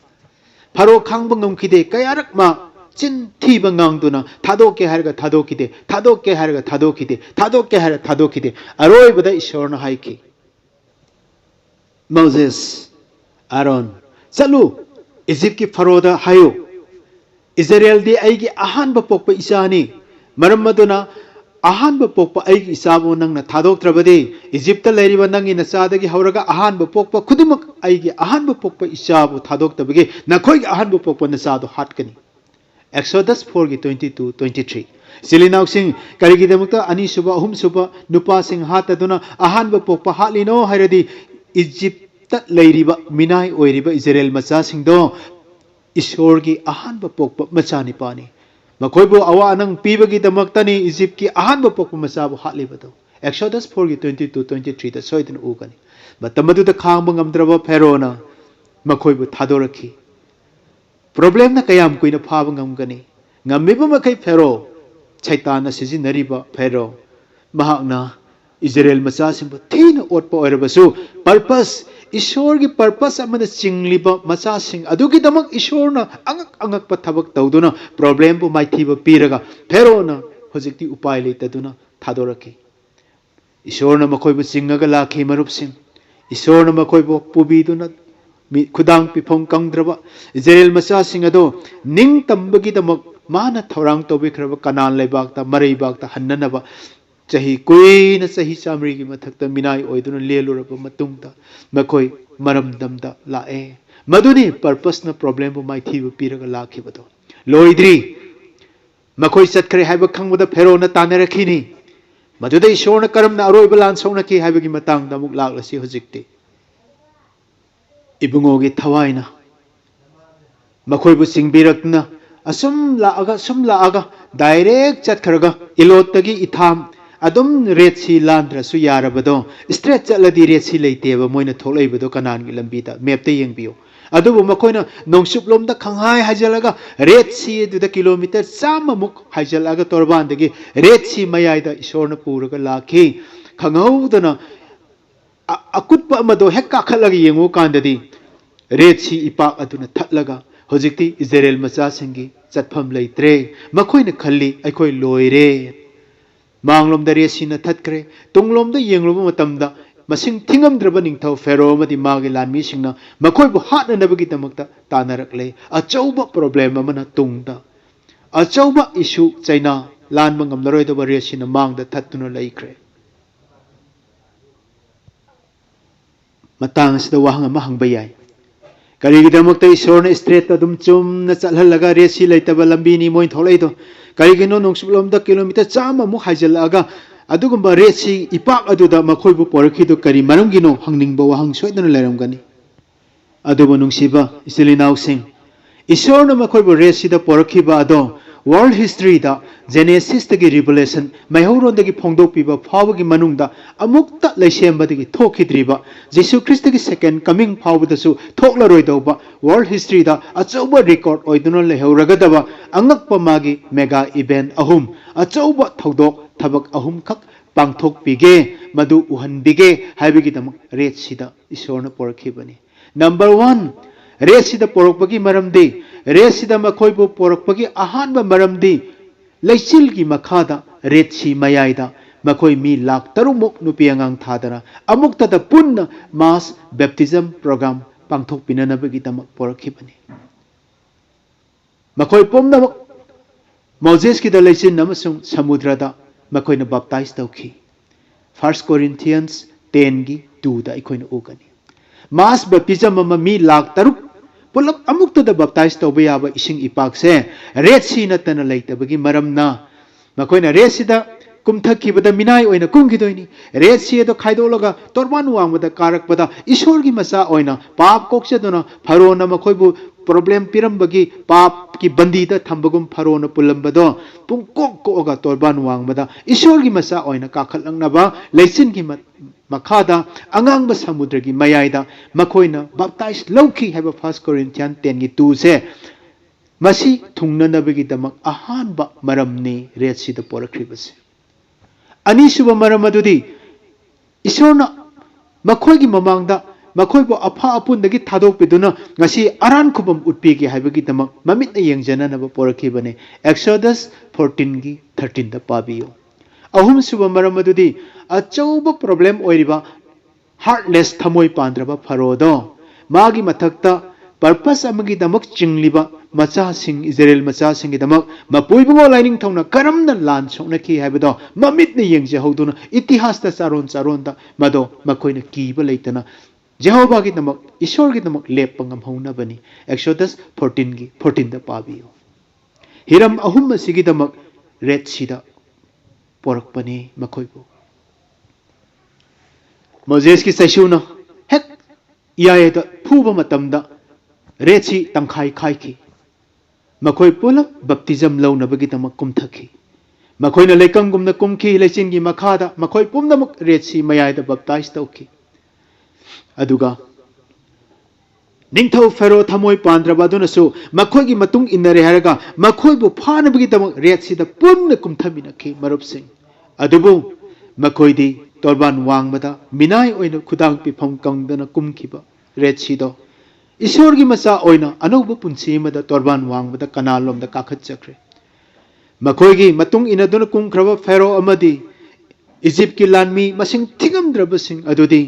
S1: Pharo khangba ngamkhide kayarak ma chin thiba ngangduna thadoke harga thadokide thadoke harga thadokide thadoke harga thadokide aroi bada isorna haiki Moses Aaron chalu Egypt ki Pharaoh hayo Israel di aigi ahan ba pokpa isani maram maduna ahan ba pokpa aigi isabo nang na thadok trabadi Egypt ta leiriba nangi na sadagi hauraga ahan ba pokpa khudumak aigi ahan ba pokpa isabo thadok tabagi nakhoi ahan ba pokpa na sado hatkani Exodus 4:22-23 Silinaw sing karigi damakta ani suba ahum suba nupa sing hataduna ahan ba pokpa hatlino hairadi Egypt ta leiriba minai oiriba Israel macha sing do Isorgi ahan ba pokpa macha ni pani makhoibo awa anang pibagi damaktani Egypt ki ahan ba pokpa macha bu hatliba do Exodus 4:22-23 da soidin ugani matamadu da khangba ngamdraba Pharaoh makhoibo thadorakhi problem na kayam kuina phaba ngamgani ngamiba makai Pharaoh chaitana sizinariba Pharaoh mahakna Israel macha singba thina otpa oirabasu purpose Ishor gi purpose amana chingliba macha sing adugi damak Ishorna angak pa thabak tawduna problem bu maithiba piraga Pharaoh na hojikti upai leitaduna thadoraki Ishorna makhoibu chingaga lakhi marup sing Ishorna makhoibu pubiduna khudang pifong kangdraba Israel macha sing ado ning tambagi damak mana thorang tobikraba kanan leibakta mareibakta hannanaba chahi kuina chahi samri gi mathakta minai oiduna leluraba matungta makhoi maramdamda lae maduni purpose na problem bu maithi bu piraga lakhibado loidri makhoi satkhre haiba khangboda Pharaoh na tanarakhini maduda ishorna karamna aroiba lan songna ki haibagi matangda muk laklasi hojikti ibungogi thawaina makhoi bu singbirakna asum laaga direct chatkharaga ilotagi itham adum red si landra su yarabado straight chaladi red si leiteba moina tholaibado kanan gi lambi da map te yengbiyo adubu makoina nongsup lomda khanghai hajalaga red si du da kilometer sama muk hajalaga torban dagi red si mayai da isorna puraga lakhi khanghaudana akutpa amado hekka khalaga yengu kandadi red si ipak aduna thatlaga ꯍꯧꯖꯤꯛꯇꯤ Israel ꯃꯆꯥꯁꯤꯡꯒꯤ ꯆꯠꯐꯝ ꯂꯩꯇ꯭ꯔꯦ ꯃꯈꯣꯏꯅ ꯈꯜꯂꯤ ꯑꯩꯈꯣꯏ ꯂꯣꯏꯔꯦ ꯃꯥꯡꯂꯣꯝꯗ ꯔꯦꯠꯁꯤꯅ ꯊꯠꯈ꯭ꯔꯦ ꯇꯨꯡꯂꯣꯝꯗ ꯌꯦꯡꯂꯨꯕ ꯃꯇꯝꯗ ꯃꯁꯤꯡ ꯊꯤꯉꯝꯗ꯭ꯔꯕ ꯅꯤꯡꯊꯧ ꯐꯦꯔꯣ ꯑꯃꯗꯤ ꯃꯥꯒꯤ ꯂꯥꯟꯃꯤꯁꯤꯡꯅ ꯃꯈꯣꯏꯕꯨ ꯍꯥꯠꯅꯅꯕꯒꯤꯗꯃꯛꯇ ꯇꯥꯟꯅꯔꯛꯂꯦ ꯑꯆꯧꯕ ꯄ꯭ꯔꯣꯕ꯭ꯂꯦꯝ ꯑꯃꯅ ꯇꯨꯡꯗ ꯑꯆꯧꯕ ꯏꯁꯨ ꯆꯩꯅꯥ ꯂꯥꯟꯕ ꯉꯝꯂꯔꯣꯏꯗꯕ ꯔꯦꯠꯁꯤꯅ ꯃꯥꯡꯗ ꯊꯠꯇꯨꯅ ꯂꯩꯈ꯭ꯔꯦ ꯃꯇꯥꯡ ꯑꯁꯤꯗ ꯋꯥꯍꯪ ꯑꯃ ꯍꯪꯕ ꯌꯥꯏ ꯀꯔꯤꯒꯤꯗꯃꯛꯇ ꯏꯁꯣꯔꯅ ꯁ꯭ꯇ꯭ꯔꯦꯠꯇ ꯑꯗꯨꯝ ꯆꯨꯝꯅ ꯆꯠꯍꯜꯂꯒ ꯔꯦꯠꯁꯤ ꯂꯩꯇꯕ ꯂꯝꯕꯤꯅꯤ ꯃꯣꯏ ꯊꯣꯛꯂꯛꯏꯗꯣ ꯀꯔꯤꯒꯤꯅꯣ ꯅꯣꯡꯆꯨꯞꯂꯣꯝꯗ ꯀꯤꯂꯣꯃꯤꯇꯔ 100 ꯍꯥꯏꯖꯤꯜꯂꯛꯑꯒ ꯑꯗꯨꯒꯨꯝꯕ ꯔꯦꯠꯁꯤ ꯏꯄꯥꯛ ꯑꯗꯨꯗ ꯃꯈꯣꯏꯕꯨ ꯄꯣꯔꯛꯈꯤꯗꯨ ꯀꯔꯤ ꯃꯔꯝꯒꯤꯅꯣ ꯍꯪꯅꯤꯡꯕ ꯋꯥꯍꯪ ꯁꯣꯏꯗꯅ ꯂꯩꯔꯝꯒꯅꯤ ꯑꯗꯨꯕꯨ ꯅꯨꯡꯁꯤꯕ ꯏꯆꯤꯜ ꯏꯅꯥꯎꯁꯤꯡ ꯏꯁꯣꯔꯅ ꯃꯈꯣꯏꯕꯨ ꯔꯦꯠꯁꯤꯗ ꯄꯣꯔꯛꯈꯤꯕ ꯑꯗꯣ ꯋꯥꯔꯜड ꯍꯤꯁꯇ꯭ꯔꯤꯗ ꯖꯦꯅꯦꯁꯤꯁꯇꯒꯤ ꯔꯤꯚꯦꯂꯦꯁꯟ ꯃꯩꯍꯧꯔꯣꯟꯗꯒꯤ ꯐꯣꯡꯗꯣꯛꯄꯤꯕ ꯐꯥꯎꯕꯒꯤ ꯃꯅꯨꯡꯗ ꯑꯃꯨꯛꯇ ꯂꯩꯁꯦꯝꯕꯗꯒꯤ ꯊꯣꯛꯈꯤꯗ꯭ꯔꯤꯕ ꯖꯤꯁꯨ ꯈ꯭ꯔꯤꯁꯇꯒꯤ ꯁꯦꯀꯦꯟ ꯀꯃꯤꯡ ꯐꯥꯎꯕꯗꯁꯨ ꯊꯣꯛꯂꯔꯣꯏꯗꯧꯕ ꯋꯥꯔꯜड ꯍꯤꯁꯇ꯭ꯔꯤꯗ ꯑꯆꯧꯕ ꯔꯦꯀꯣꯔꯗ ꯑꯣꯏꯗꯨꯅ ꯂꯩꯍꯧꯔꯒꯗꯕ ꯑꯉꯛꯄ ꯃꯥꯒꯤ ꯃꯦꯒꯥ ꯏꯚꯦꯟ ꯑꯍꯨꯝ ꯑꯆꯧꯕ ꯊꯧꯗꯣꯛ ꯊꯕꯛ ꯑꯍꯨꯝꯈꯛ ꯄꯥꯡꯊꯣꯛꯄꯤꯒꯦ ꯃꯗꯨ ꯎꯍꯟꯕꯤꯒꯦ ꯍꯥꯏꯕꯒꯤꯗꯃꯛ ꯔꯦꯠꯁꯤꯗ ꯏꯁꯣꯔꯅ ꯄꯣꯔꯛꯈꯤꯕꯅꯤ Number 1, ꯔꯦꯠꯁꯤꯗ ꯄꯣꯔꯛꯄꯒꯤ ꯃꯔꯝꯗꯤ ꯔꯦꯠꯁꯤꯗ ꯃꯈꯣꯏꯕꯨ ꯄꯣꯔꯛꯄꯒꯤ ꯑꯍꯥꯟꯕ ꯃꯔꯝꯗꯤ ꯂꯩꯆꯤꯜꯒꯤ ꯃꯈꯥꯗ ꯔꯦꯠꯁꯤ ꯃꯌꯥꯏꯗ ꯃꯈꯣꯏ ꯃꯤ ꯂꯥꯛ 6 ꯅꯨꯄꯤ ꯑꯉꯥꯡ ꯊꯥꯗꯅ ꯑꯃꯨꯛꯇꯗ ꯄꯨꯟꯅ ꯃꯥꯁ ꯕꯦꯞꯇꯤꯖꯝ ꯄ꯭ꯔꯣꯒ꯭ꯔꯥꯝ ꯄꯥꯡꯊꯣꯛꯄꯤꯅꯅꯕꯒꯤꯗꯃꯛ ꯄꯣꯔꯛꯈꯤꯕꯅꯤ ꯃꯈꯣꯏ ꯄꯨꯝꯅꯃꯛ ꯃꯣꯖꯦꯁꯀꯤꯗ ꯂꯩꯆꯤꯟ ꯑꯃꯁꯨꯡ ꯁꯃꯨꯗ꯭ꯔꯗ ꯃꯈꯣꯏꯅ ꯕꯥꯞꯇꯥꯏꯖ ꯇꯧꯈꯤ 1 Corinthians 10:2ꯗ ꯑꯩꯈꯣꯏꯅ ꯎꯒꯅꯤ ꯃꯥꯁ ꯕꯦꯞꯇꯤꯖꯝ ꯑꯃ ꯃꯤ ꯂꯥꯛ 6 ꯄꯨꯂꯞ ꯑꯃꯨꯛꯇꯗ ꯕꯥꯞꯇꯥꯏꯖ ꯇꯧꯕ ꯌꯥꯕ ꯏꯁꯤꯡ ꯏꯄꯥꯛꯁꯦ ꯔꯦꯠꯁꯤ ꯅꯠꯇꯅ ꯂꯩꯇꯕꯒꯤ ꯃꯔꯝꯅ ꯃꯈꯣꯏꯅ ꯔꯦꯠꯁꯤꯗ ꯀꯨꯝꯊꯈꯤꯕꯗ ꯃꯤꯅꯥꯏ ꯑꯣꯏꯅ ꯀꯨꯝꯈꯤꯗꯣꯏꯅꯤ ꯔꯦꯠꯁꯤ ꯑꯗꯣ ꯈꯥꯏꯗꯣꯛꯂꯒ ꯇꯣꯔꯕꯥꯟ ꯋꯥꯡꯃꯗ ꯀꯥꯔꯛꯄꯗ ꯏꯁꯣꯔꯒꯤ ꯃꯆꯥ ꯑꯣꯏꯅ ꯄꯥꯞ ꯀꯣꯛꯆꯗꯨꯅ ꯐꯔꯣꯅ ꯃꯈꯣꯏꯕꯨ ꯄ꯭ꯔꯣꯕ꯭ꯂꯦꯝ ꯄꯤꯔꯝꯕꯒꯤ ꯄꯥꯞꯀꯤ ꯕꯟꯗꯤꯗ ꯊꯝꯕꯒꯨꯝ ꯐꯔꯣꯅ ꯄꯨꯜꯂꯝꯕꯗꯣ ꯄꯨꯡꯀꯣꯛ ꯀꯣꯛꯑꯒ ꯇꯣꯔꯕꯥꯟ ꯋꯥꯡꯃꯗ ꯏꯁꯣꯔꯒꯤ ꯃꯆꯥ ꯑꯣꯏꯅ ꯀꯥꯈꯠꯂꯛꯅꯕ ꯂꯩꯆꯤꯟꯒꯤ ꯃꯈꯥꯗ ꯑꯉꯥꯡꯕ ꯁꯃꯨꯗ꯭ꯔꯒꯤ ꯃꯌꯥꯏꯗ ꯃꯈꯣꯏꯅ ꯕꯥꯞꯇꯥꯏꯖ ꯂꯧꯈꯤ ꯍꯥꯏꯕ 1 Corinthians 10:2ꯁꯦ ꯃꯁꯤ ꯊꯨꯡꯅꯅꯕꯒꯤꯗꯃꯛ ꯑꯍꯥꯟꯕ ꯃꯔꯝꯅꯤ ꯔꯦꯠꯁꯤꯗ ꯄꯣꯔꯛꯈꯤꯕꯁꯦ ꯑꯅꯤꯁꯨꯕ ꯃꯔꯝ ꯑꯗꯨꯗꯤ ꯏꯁꯣꯔꯅ ꯃꯈꯣꯏꯒꯤ ꯃꯃꯥꯡꯗ ꯃꯈꯣꯏꯕꯨ ꯑꯐ ꯑꯄꯨꯟꯗꯒꯤ ꯊꯥꯗꯣꯛꯄꯤꯗꯨꯅ ꯉꯁꯤ ꯑꯔꯥꯟ ꯈꯨꯕꯝ ꯎꯠꯄꯤꯒꯦ ꯍꯥꯏꯕꯒꯤꯗꯃꯛ ꯃꯃꯤꯠꯅ ꯌꯦꯡꯖꯅꯅꯕ ꯄꯣꯔꯛꯈꯤꯕꯅꯤ Exodus 14:13ꯗ ꯄꯥꯕꯤꯌꯨ ꯑꯍꯨꯝꯁꯨꯕ ꯃꯔꯝ ꯑꯗꯨꯗꯤ ꯑꯆꯧꯕ ꯄ꯭ꯔꯣꯕ꯭ꯂꯦꯝ ꯑꯣꯏꯔꯤꯕ heartless ꯊꯃꯣꯏ ꯄꯥꯟꯗ꯭ꯔꯕ ꯐꯔꯣꯗꯣ ꯃꯥꯒꯤ ꯃꯊꯛꯇ ꯄꯔꯄꯁ ꯑꯃꯒꯤꯗꯃꯛ ꯆꯤꯡꯂꯤꯕ ꯃꯆꯥꯁꯤꯡ ꯏꯖꯔꯦꯜ ꯃꯆꯥꯁꯤꯡꯒꯤꯗꯃꯛ ꯃꯄꯨꯏꯕꯨꯡꯉꯣ ꯂꯥꯏꯅꯤꯡꯊꯧꯅ ꯀꯔꯝꯅ ꯂꯥꯟ ꯁꯣꯛꯅꯈꯤ ꯍꯥꯏꯕꯗꯣ ꯃꯃꯤꯠꯅ ꯌꯦꯡꯖꯍꯧꯗꯨꯅ ꯏꯇꯤꯍꯥꯁꯇ ꯆꯥꯔꯣꯟꯗ ꯃꯗꯣ ꯃꯈꯣꯏꯅ ꯀꯤꯕ ꯂꯩꯇꯅ ꯖꯦꯍꯣꯚꯥꯒꯤꯗꯃꯛ ꯏꯁꯣꯔꯒꯤꯗꯃꯛ ꯂꯦꯞꯄ ꯉꯝꯍꯧꯅꯕꯅꯤ Exodus 14:14ꯗ ꯄꯥꯕꯤꯌꯨ ꯍꯤꯔꯝ ꯑꯍꯨꯝ ꯑꯁꯤꯒꯤꯗꯃꯛ ꯔꯦꯠꯁꯤꯗ ꯄꯣꯔꯛꯄꯅꯤ ꯃꯈꯣꯏꯕꯨ ꯃꯣꯖꯦꯁꯀꯤ ꯆꯩꯁꯨꯅ ꯍꯦꯛ ꯏꯌꯥꯏꯗ ꯐꯨꯕ ꯃꯇꯝꯗ ꯔꯦꯠꯁꯤ ꯇꯪꯈꯥꯏ ꯈꯥꯏꯈꯤ ꯃꯈꯣꯏ ꯄꯨꯂꯞ ꯕꯞꯇꯤꯖꯝ ꯂꯧꯅꯕꯒꯤꯗꯃꯛ ꯀꯨꯝꯊꯈꯤ ꯃꯈꯣꯏꯅ ꯂꯩꯀꯪꯒꯨꯝꯅ ꯀꯨꯝꯈꯤ ꯂꯩꯆꯤꯟꯒꯤ ꯃꯈꯥꯗ ꯃꯈꯣꯏ ꯄꯨꯝꯅꯃꯛ ꯔꯦꯠꯁꯤ ꯃꯌꯥꯏꯗ ꯕꯞꯇꯥꯏꯖ ꯇꯧꯈꯤ ꯑꯗꯨꯒ ꯅꯤꯡꯊꯧ ꯐꯦꯔꯣ ꯊꯃꯣꯏ ꯄꯥꯟꯗ꯭ꯔꯕ ꯑꯗꯨꯅꯁꯨ ꯃꯈꯣꯏꯒꯤ ꯃꯇꯨꯡ ꯏꯟꯅꯔꯦ ꯍꯥꯏꯔꯒ ꯃꯈꯣꯏꯕꯨ ꯐꯥꯅꯕꯒꯤꯗꯃꯛ ꯔꯦꯠꯁꯤꯗ ꯄꯨꯟꯅ ꯀꯨꯝꯊꯃꯤꯟꯅꯈꯤ ꯃꯔꯨꯞꯁꯤꯡ ꯑꯗꯨꯕꯨ ꯃꯈꯣꯏꯗꯤ ꯇꯣꯔꯕꯥꯟ ꯋꯥꯡꯃꯗ ꯃꯤꯅꯥꯏ ꯑꯣꯏꯅ ꯈꯨꯗꯥꯡ ꯄꯤꯐꯝ ꯀꯪꯗꯅ ꯀꯨꯝꯈꯤꯕ ꯔꯦꯠꯁꯤꯗꯣ ꯏꯁꯣꯔꯒꯤ ꯃꯆꯥ ꯑꯣꯏꯅ ꯑꯅꯧꯕ ꯄꯨꯟꯁꯤ ꯑꯃꯗ ꯇꯣꯔꯕꯥꯟ ꯋꯥꯡꯃꯗ ꯀꯅꯥꯂꯣꯝꯗ ꯀꯥꯈꯠꯆꯈ꯭ꯔꯦ ꯃꯈꯣꯏꯒꯤ ꯃꯇꯨꯡ ꯏꯟꯅꯗꯨꯅ ꯀꯨꯝꯈ꯭ꯔꯕ ꯐꯦꯔꯣ ꯑꯃꯗꯤ ꯏꯖꯤꯞꯀꯤ ꯂꯥꯟꯃꯤ ꯃꯁꯤꯡ ꯊꯤꯉꯝꯗ꯭ꯔꯕꯁꯤꯡ ꯑꯗꯨꯗꯤ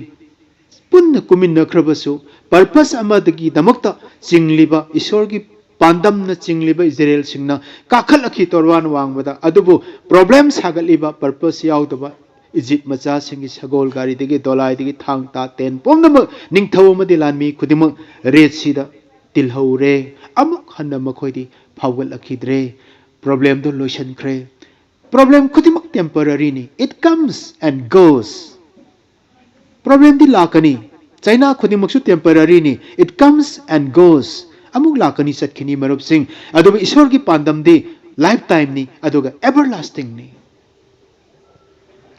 S1: ꯄꯨꯟꯅ ꯀꯨꯝꯃꯤꯟꯅꯈ꯭ꯔꯕꯁꯨ ꯄꯔꯄꯁ ꯑꯃꯗꯒꯤꯗꯃꯛꯇ ꯆꯤꯡꯂꯤꯕ ꯏꯁꯣꯔꯒꯤ ꯄꯥꯟꯗꯝꯅ ꯆꯤꯡꯂꯤꯕ ꯏꯖꯔꯦꯜꯁꯤꯡꯅ ꯀꯥꯈꯠꯂꯛꯈꯤ ꯇꯣꯔꯕꯥꯟ ꯋꯥꯡꯃꯗ ꯑꯗꯨꯕꯨ ꯄ꯭ꯔꯣꯕ꯭ꯂꯦꯝ ꯁꯥꯒꯠꯂꯤꯕ ꯄꯔꯄꯁ ꯌꯥꯎꯗꯕ ꯏꯖꯤꯞ ꯃꯆꯥꯁꯤꯡꯒꯤ ꯁꯒꯣꯜ ꯒꯥꯔꯤꯗꯒꯤ ꯗꯣꯂꯥꯏꯗꯒꯤ ꯊꯥꯡ ꯇꯥ ꯇꯦꯟ ꯄꯨꯝꯅꯃꯛ ꯅꯤꯡꯊꯧ ꯑꯃꯗꯤ ꯂꯥꯟꯃꯤ ꯈꯨꯗꯤꯡꯃꯛ ꯔꯦꯠꯁꯤꯗ ꯇꯤꯜꯍꯧꯔꯦ ꯑꯃꯨꯛ ꯍꯟꯅ ꯃꯈꯣꯏꯗꯤ ꯐꯥꯎꯒꯠꯂꯛꯈꯤꯗ꯭ꯔꯦ ꯄ꯭ꯔꯣꯕ꯭ꯂꯦꯝꯗꯣ ꯂꯣꯏꯁꯤꯟꯈ꯭ꯔꯦ ꯄ꯭ꯔꯣꯕ꯭ꯂꯦꯝ ꯈꯨꯗꯤꯡꯃꯛ ꯇꯦꯝꯄꯔꯔꯤꯅꯤ it comes and goes ꯄ꯭ꯔꯣꯕ꯭ꯂꯦꯝꯗꯤ ꯂꯥꯛꯀꯅꯤ ꯆꯩꯅꯥ ꯈꯨꯗꯤꯡꯃꯛꯁꯨ ꯇꯦꯝꯄꯔꯔꯤꯅꯤ it comes and goes ꯑꯃꯨꯛ ꯂꯥꯛꯀꯅꯤ ꯆꯠꯈꯤꯅꯤ ꯃꯔꯨꯞꯁꯤꯡ ꯑꯗꯨꯕꯨ ꯏꯁꯣꯔꯒꯤ ꯄꯥꯟꯗꯝꯗꯤ ꯂꯥꯏꯐ ꯇꯥꯏꯝꯅꯤ ꯑꯗꯨꯒ everlastingꯅꯤ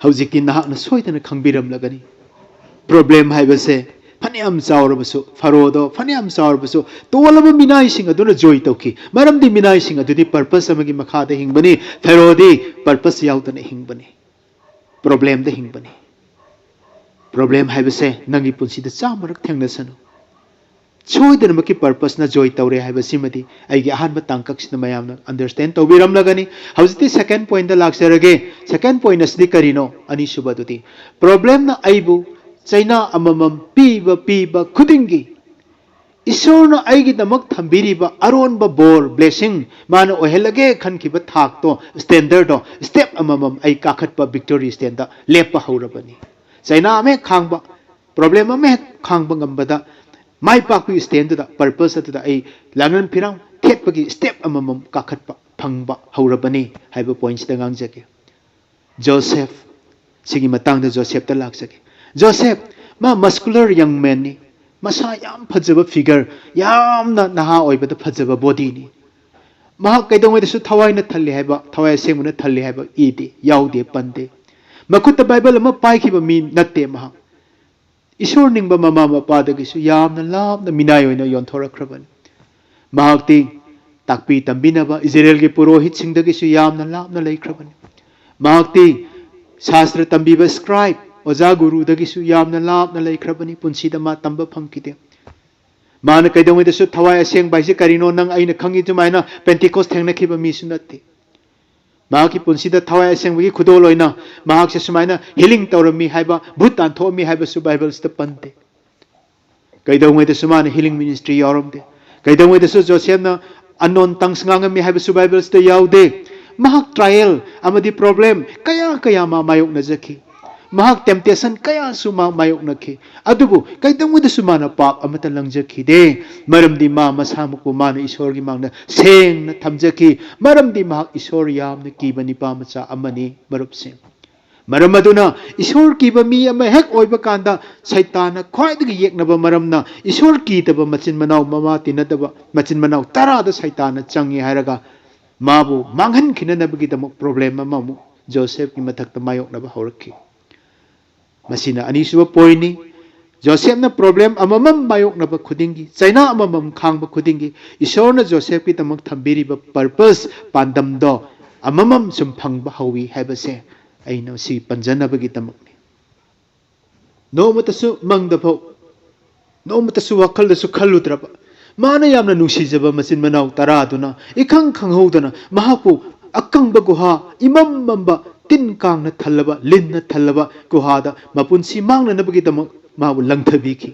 S1: ꯍꯧꯖꯤꯛꯇꯤ ꯅꯍꯥꯛꯅ ꯁꯣꯏꯗꯅ ꯈꯪꯕꯤꯔꯝꯂꯒꯅꯤ ꯄ꯭ꯔꯣꯕ꯭ꯂꯦꯝ ꯍꯥꯏꯕꯁꯦ ꯐꯅꯌꯥꯝ ꯆꯥꯎꯔꯕꯁꯨ ꯐꯔꯣꯗꯣ ꯐꯅꯌꯥꯝ ꯆꯥꯎꯔꯕꯁꯨ ꯇꯣꯜꯂꯕ ꯃꯤꯅꯥꯏꯁꯤꯡ ꯑꯗꯨꯅ ꯖꯣꯏ ꯇꯧꯈꯤ ꯃꯔꯝꯗꯤ ꯃꯤꯅꯥꯏꯁꯤꯡ ꯑꯗꯨꯗꯤ ꯄꯔꯄꯁ ꯑꯃꯒꯤ ꯃꯈꯥꯗ ꯍꯤꯡꯕꯅꯤ ꯐꯦꯔꯣꯗꯤ ꯄꯔꯄꯁ ꯌꯥꯎꯗꯅ ꯍꯤꯡꯕꯅꯤ ꯄ꯭ꯔꯣꯕ꯭ꯂꯦꯝꯗ ꯍꯤꯡꯕꯅꯤ ꯄ꯭ꯔꯣꯕ꯭ꯂꯦꯝ ꯍꯥꯏꯕꯁꯦ ꯅꯪꯒꯤ ꯄꯨꯟꯁꯤꯗ 100ꯔꯛ ꯊꯦꯡꯅꯁꯅꯨ सोइदनमकी पर्पस ना जॉय तौरे हाइबसिमदि आइगे अहानब तांकक्सिना मयामना अंडरस्टैंड तौबिरमलगनी हौजिति सेकंड पॉइंट दा लाक्सरगे सेकंड पॉइंट असदि करिनो अनिसुबदुदि प्रॉब्लम ना आइबु चाइना अममम पीबा खुदिंगी ईश्वरना आइगिदमक थंबिरिबा अरोनबा बोर ब्लेसिंग माना ओहेलगे खनखिबा थाकतो स्टैंडर्ड दो स्टेप अममम आई काखतपा विक्टोरी स्टैंड दा लेपा हौरबनी चाइना में खांगबा प्रॉब्लम में खांगबा ngambada mai pakpi stand da purpose da ai langan phirang thetpagi step amamam kakhatpa phangba haurabani haiba points da ngangjake Joseph sigi matang da Joseph ta laksake Joseph ma muscular young man ni masa yam phajaba figure yam na naha oiba da phajaba body ni ma kaidong da su thawai na thalli haiba thawai semu na thalli haiba ide yaude pande makut bible ma pai khiba mi natte ma ईश्वर Nimba mama मपादगिसु यामना लामना मिनाय ओइना योनथोरख्रबन महाक्ति ताकपी तंबिनबा Israel के पुरोहित सिंहदगिसु यामना लामना लैख्रबन महाक्ति शास्त्र तंबिबा scribe ओजा गुरुदगिसु यामना लामना लैख्रबनी पुंसीदा मा तंबा फंकिदे मान कैदोंगैदसु थवाय असेंग बाइसे करिनो नंग आइना खंगी जुमाइना पेंटिकोस थेंगनखिबा मिसु नत्ते माकी पुंसीदा थवाय असेंबगी खुदोल ओइना महाकसे सुमाइना healing तौरमी हाइबा भूत तांथोमी हाइबा सु बाइबल्स द पंते कैदोंगैदसु सुमाना हीलिंग मिनिस्ट्री यावरमदे कैदोंगैदसु जोसेफना अननोन तंगसंगांगमी हाइबा सु बाइबल्स द यावदे महाक ट्रायल अमदि प्रॉब्लम कया कया मा मायोक नजखी महाक टेम्पटेशन कया सु मा मायोक नखी अदुबु कैदोंगैदसु माना पाप अमता लंगजखी दे मरमदि मा मसामुकु माना ईश्वर की मांगना सेंग न थमजखी मरमदि महाक ईश्वर यामन कीबनि पामचा अमनी मरुपसिंग मरम अदुना ईश्वर कीब मी अमा हेक ओइबा कांदा शैतान ख्वाइदगी येकनबा मरमना ईश्वर कीदबा मचिन मनाव ममा तिनदबा मचिन मनाव तरादा शैतान चंगी हायरगा माबु मांगहन खिननबगिदमक प्रॉब्लम अमामु जोसेफ की मथक्ता मायोकनबा हौरखी मसिना अनिसुबा पॉइंटनी जोसेफ न प्रॉब्लम अममम मायोकनबा खुदिंगी चाइना अममम खांगबा खुदिंगी ईश्वर न जोसेफ की तमक थंबिरिबा पर्पस पांदमदो अममम सुम फंगबा हौवी हैबसे अइना सी पंजनबगी तमकनी नोमतसु मंगदफो नोमतसु वखलदसु खल्लुद्रबा माना यामना नुसीजबा मचिन मनाव तरादुना इखंग खंगहौदना महापु अकंग गुहा इमम मम्बा तिन कांगना थल्लबा लिनना थल्लबा गुहादा मपुंसी मांगना नबगी तमक माबु लंगथबीखी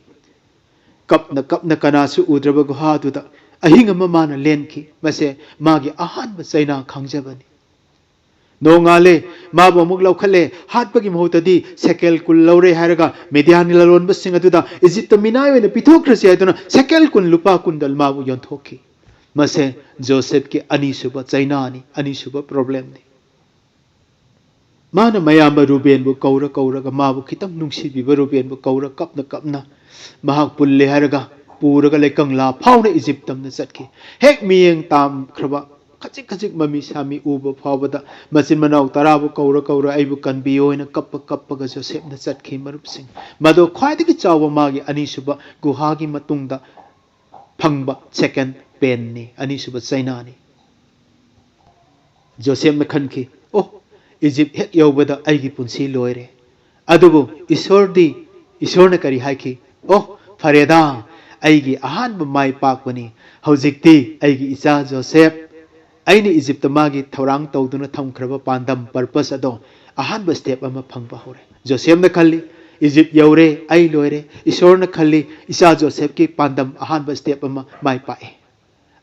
S1: कपना कपना कनासु उद्रबा गुहादुदा अहिंग माना लेनखी मसे मागी अहानबा चाइना खंगजबनी नोंगाले माबु अमुक लौखले हाटपगी महुतदी सेकेल कुल लौरे हायरगा मेडियानि ललोनबा सिंग अदुदा इजिप्त मिनाय ओइना पिथोख्रसि हायदुना सेकेल कुन लुपा कुंडल माबु योंथोखी मसे जोसेफ की अनिसुबा चाइनानी अनिसुबा प्रॉब्लम नि माना मयाम रूबेन बु कौर कौरगा माबु खितम नुंसीबिबा रूबेन बु कौर कपना कपना महाक पुल्ले हायरगा पूरगा लेकंगला फाउना इजिप्तम न चटकी हेक मियेंग ताम ख्रबा खजिक खजिक ममी सामी उब फावदा मचिन मनाव तराबु कौर कौर आइबु कनबियोइना कप्प कप्पगा जोसेफ न चटकी मरुपसिंग मदो ख्वाइदगी चाव मागी अनिसुबा गुहागी मतुंगदा फंगबा सेकंड पेन नि अनिसुबा चाइना नि जोसेफ न खनखी ओ इजिप्ट हेक यौबदा आइगी पुंसी लोइरे अदुबु ईश्वर न करी हाइखी ओ फरेदा आइगी अहानबा माइ पाकबनी हौजिक्ति आइगी इचा जोसेफ आइनी इजिप्ट मागी थौरांग तौदुना थमख्रबा पांदम पर्पस अदो अहानबा स्टेप अमा फंगबा हौरे जोसेफ न खल्ली इजिप्ट यौरे आई लोइरे ईश्वर न खल्ली इचा जोसेफ की पांदम अहानबा स्टेप अमा माइ पाए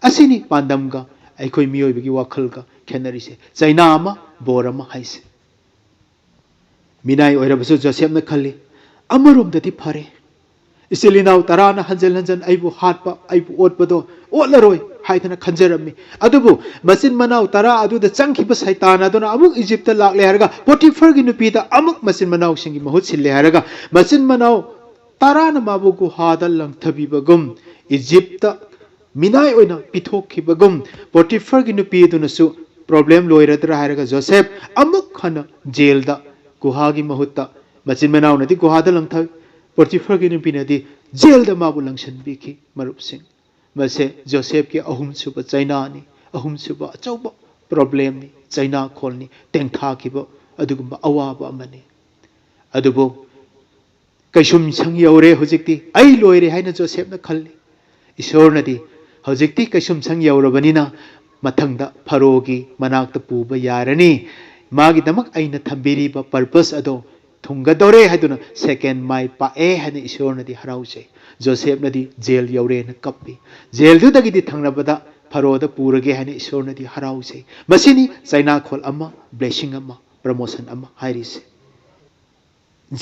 S1: असिनी पांदमगा अखोई मियोइबगी वाखलगा खेनरिसे चाइना अमा बोर अमा हाइसे मिनाय ओइरबसु जोसेफ न खल्ली अमरुमदति फरे इसिलिनाव तराना हंजल हंजन आइबु हाटपा आइबु ओटपदो ओटलरोय हाइथना खंजरमी अदुबु मचिन मनाव तरा अदुदा चंखिबा शैतान अदुना अमुक इजिप्त लाक्ले हारगा पोटिफर की नुपीदा अमुक मचिन मनाव सिंगी महुत सिल्ले हारगा मचिन मनाव तराना माबु गुहादा लंगथबिबगुम इजिप्त मिनाय ओइना पिथोखिबगुम पोटिफर की नुपीदुनसु प्रॉब्लम लोइरदरा हारगा जोसेफ अमुक खना जेलदा गुहागी महुत्ता मचिन मनाव नदी गुहादा लंगथबि पोटिफर की नुपीनदी जेलदा माबु लंगसनबिखि मरुप सिंह मसे जोसेफ की अहुम सुबा चाइना नि अहुम सुबा अचौबा प्रॉब्लम नि चाइना खोलनी तेंथा किबो अदुगुम्बा अवाबा अमनी अदुबो कैसुम संग यौरे हुजिक्ति आई लोइरे हाइना जोसेफ न खल्ली ꯏꯁꯣꯔꯅꯗꯤ ꯍꯧꯖꯤꯛꯇꯤ ꯀꯩꯁꯨꯝ ꯁꯪ ꯌꯧꯔꯕꯅꯤꯅ ꯃꯊꯪꯗ ꯐꯔꯣꯒꯤ ꯃꯅꯥꯛꯇ ꯄꯨꯕ ꯌꯥꯔꯅꯤ ꯃꯥꯒꯤꯗꯃꯛ ꯑꯩꯅ ꯊꯝꯕꯤꯔꯤꯕ ꯄꯔꯄꯁ ꯑꯗꯣ ꯊꯨꯡꯒꯗꯧꯔꯦ ꯍꯥꯏꯗꯨꯅ ꯁꯦꯀꯦꯟ ꯃꯥꯏ ꯄꯥꯛꯑꯦ ꯍꯥꯏꯅ ꯏꯁꯣꯔꯅꯗꯤ ꯍꯔꯥꯎꯖꯩ ꯖꯣꯁꯦꯐꯅꯗꯤ ꯖꯦꯜ ꯌꯧꯔꯦꯅ ꯀꯞꯄꯤ ꯖꯦꯜꯗꯨꯗꯒꯤꯗꯤ ꯊꯪꯅꯕꯗ ꯐꯔꯣꯗ ꯄꯨꯔꯒꯦ ꯍꯥꯏꯅ ꯏꯁꯣꯔꯅꯗꯤ ꯍꯔꯥꯎꯖꯩ ꯃꯁꯤꯅꯤ ꯆꯩꯅꯥꯈꯣꯜ ꯑꯃ ꯕ꯭ꯂꯦꯁꯤꯡ ꯑꯃ ꯄ꯭ꯔꯃꯣꯁꯟ ꯑꯃ ꯍꯥꯏꯔꯤꯁꯦ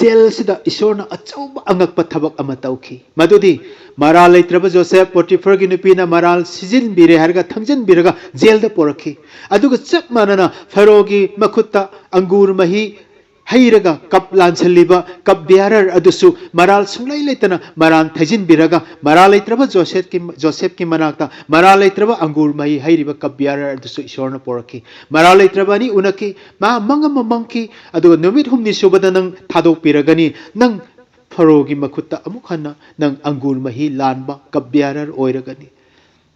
S1: ꯖꯦꯜꯁꯤꯗ ꯏꯁꯣꯔꯅ ꯑꯆꯧꯕ ꯑꯉꯛꯄ ꯊꯕꯛ ꯑꯃ ꯇꯧꯈꯤ ꯃꯗꯨꯗꯤ ꯃꯔꯥꯜ ꯂꯩꯇ꯭ꯔꯕ ꯖꯣꯁꯦꯐ ꯄꯣꯇꯤꯐꯔꯒꯤ ꯅꯨꯄꯤꯅ ꯃꯔꯥꯜ ꯁꯤꯖꯤꯟꯕꯤꯔꯦ ꯍꯥꯏꯔꯒ ꯊꯪꯖꯤꯟꯕꯤꯔꯒ ꯖꯦꯜꯗ ꯄꯣꯔꯛꯈꯤ ꯑꯗꯨꯒ ꯆꯞ ꯃꯥꯟꯅꯅ ꯐꯦꯔꯣꯒꯤ ꯃꯈꯨꯠꯇ ꯑꯪꯒꯨꯔ ꯃꯍꯤ ꯍꯩꯔꯒ ꯀꯞ ꯂꯥꯟꯁꯤꯜꯂꯤꯕ ꯀꯞ ꯕꯤꯌꯥꯔꯔ ꯑꯗꯨꯁꯨ ꯃꯔꯥꯜ ꯁꯨꯡꯂꯩ ꯂꯩꯇꯅ ꯃꯔꯥꯜ ꯊꯩꯖꯤꯟꯕꯤꯔꯒ ꯃꯔꯥꯜ ꯂꯩꯇ꯭ꯔꯕ ꯖꯣꯁꯦꯐꯀꯤ ꯃꯅꯥꯛꯇ ꯃꯔꯥꯜ ꯂꯩꯇ꯭ꯔꯕ ꯑꯪꯒꯨꯔ ꯃꯍꯤ ꯍꯩꯔꯤꯕ ꯀꯞ ꯕꯤꯌꯥꯔꯔ ꯑꯗꯨꯁꯨ ꯏꯁꯣꯔꯅ ꯄꯣꯔꯛꯈꯤ ꯃꯔꯥꯜ ꯂꯩꯇ꯭ꯔꯕ ꯑꯅꯤ ꯎꯅꯈꯤ ꯃꯥ ꯃꯪ ꯑꯃ ꯃꯪꯈꯤ ꯑꯗꯨꯒ ꯅꯨꯃꯤꯠ ꯍꯨꯝꯅꯤ ꯁꯨꯕꯗ ꯅꯪ ꯊꯥꯗꯣꯛꯄꯤꯔꯒꯅꯤ ꯅꯪ ꯐꯔꯣꯒꯤ ꯃꯈꯨꯠꯇ ꯑꯃꯨꯛ ꯍꯟꯅ ꯅꯪ ꯑꯪꯒꯨꯔ ꯃꯍꯤ ꯂꯥꯟꯕ ꯀꯞ ꯕꯤꯌꯥꯔꯔ ꯑꯣꯏꯔꯒꯅꯤ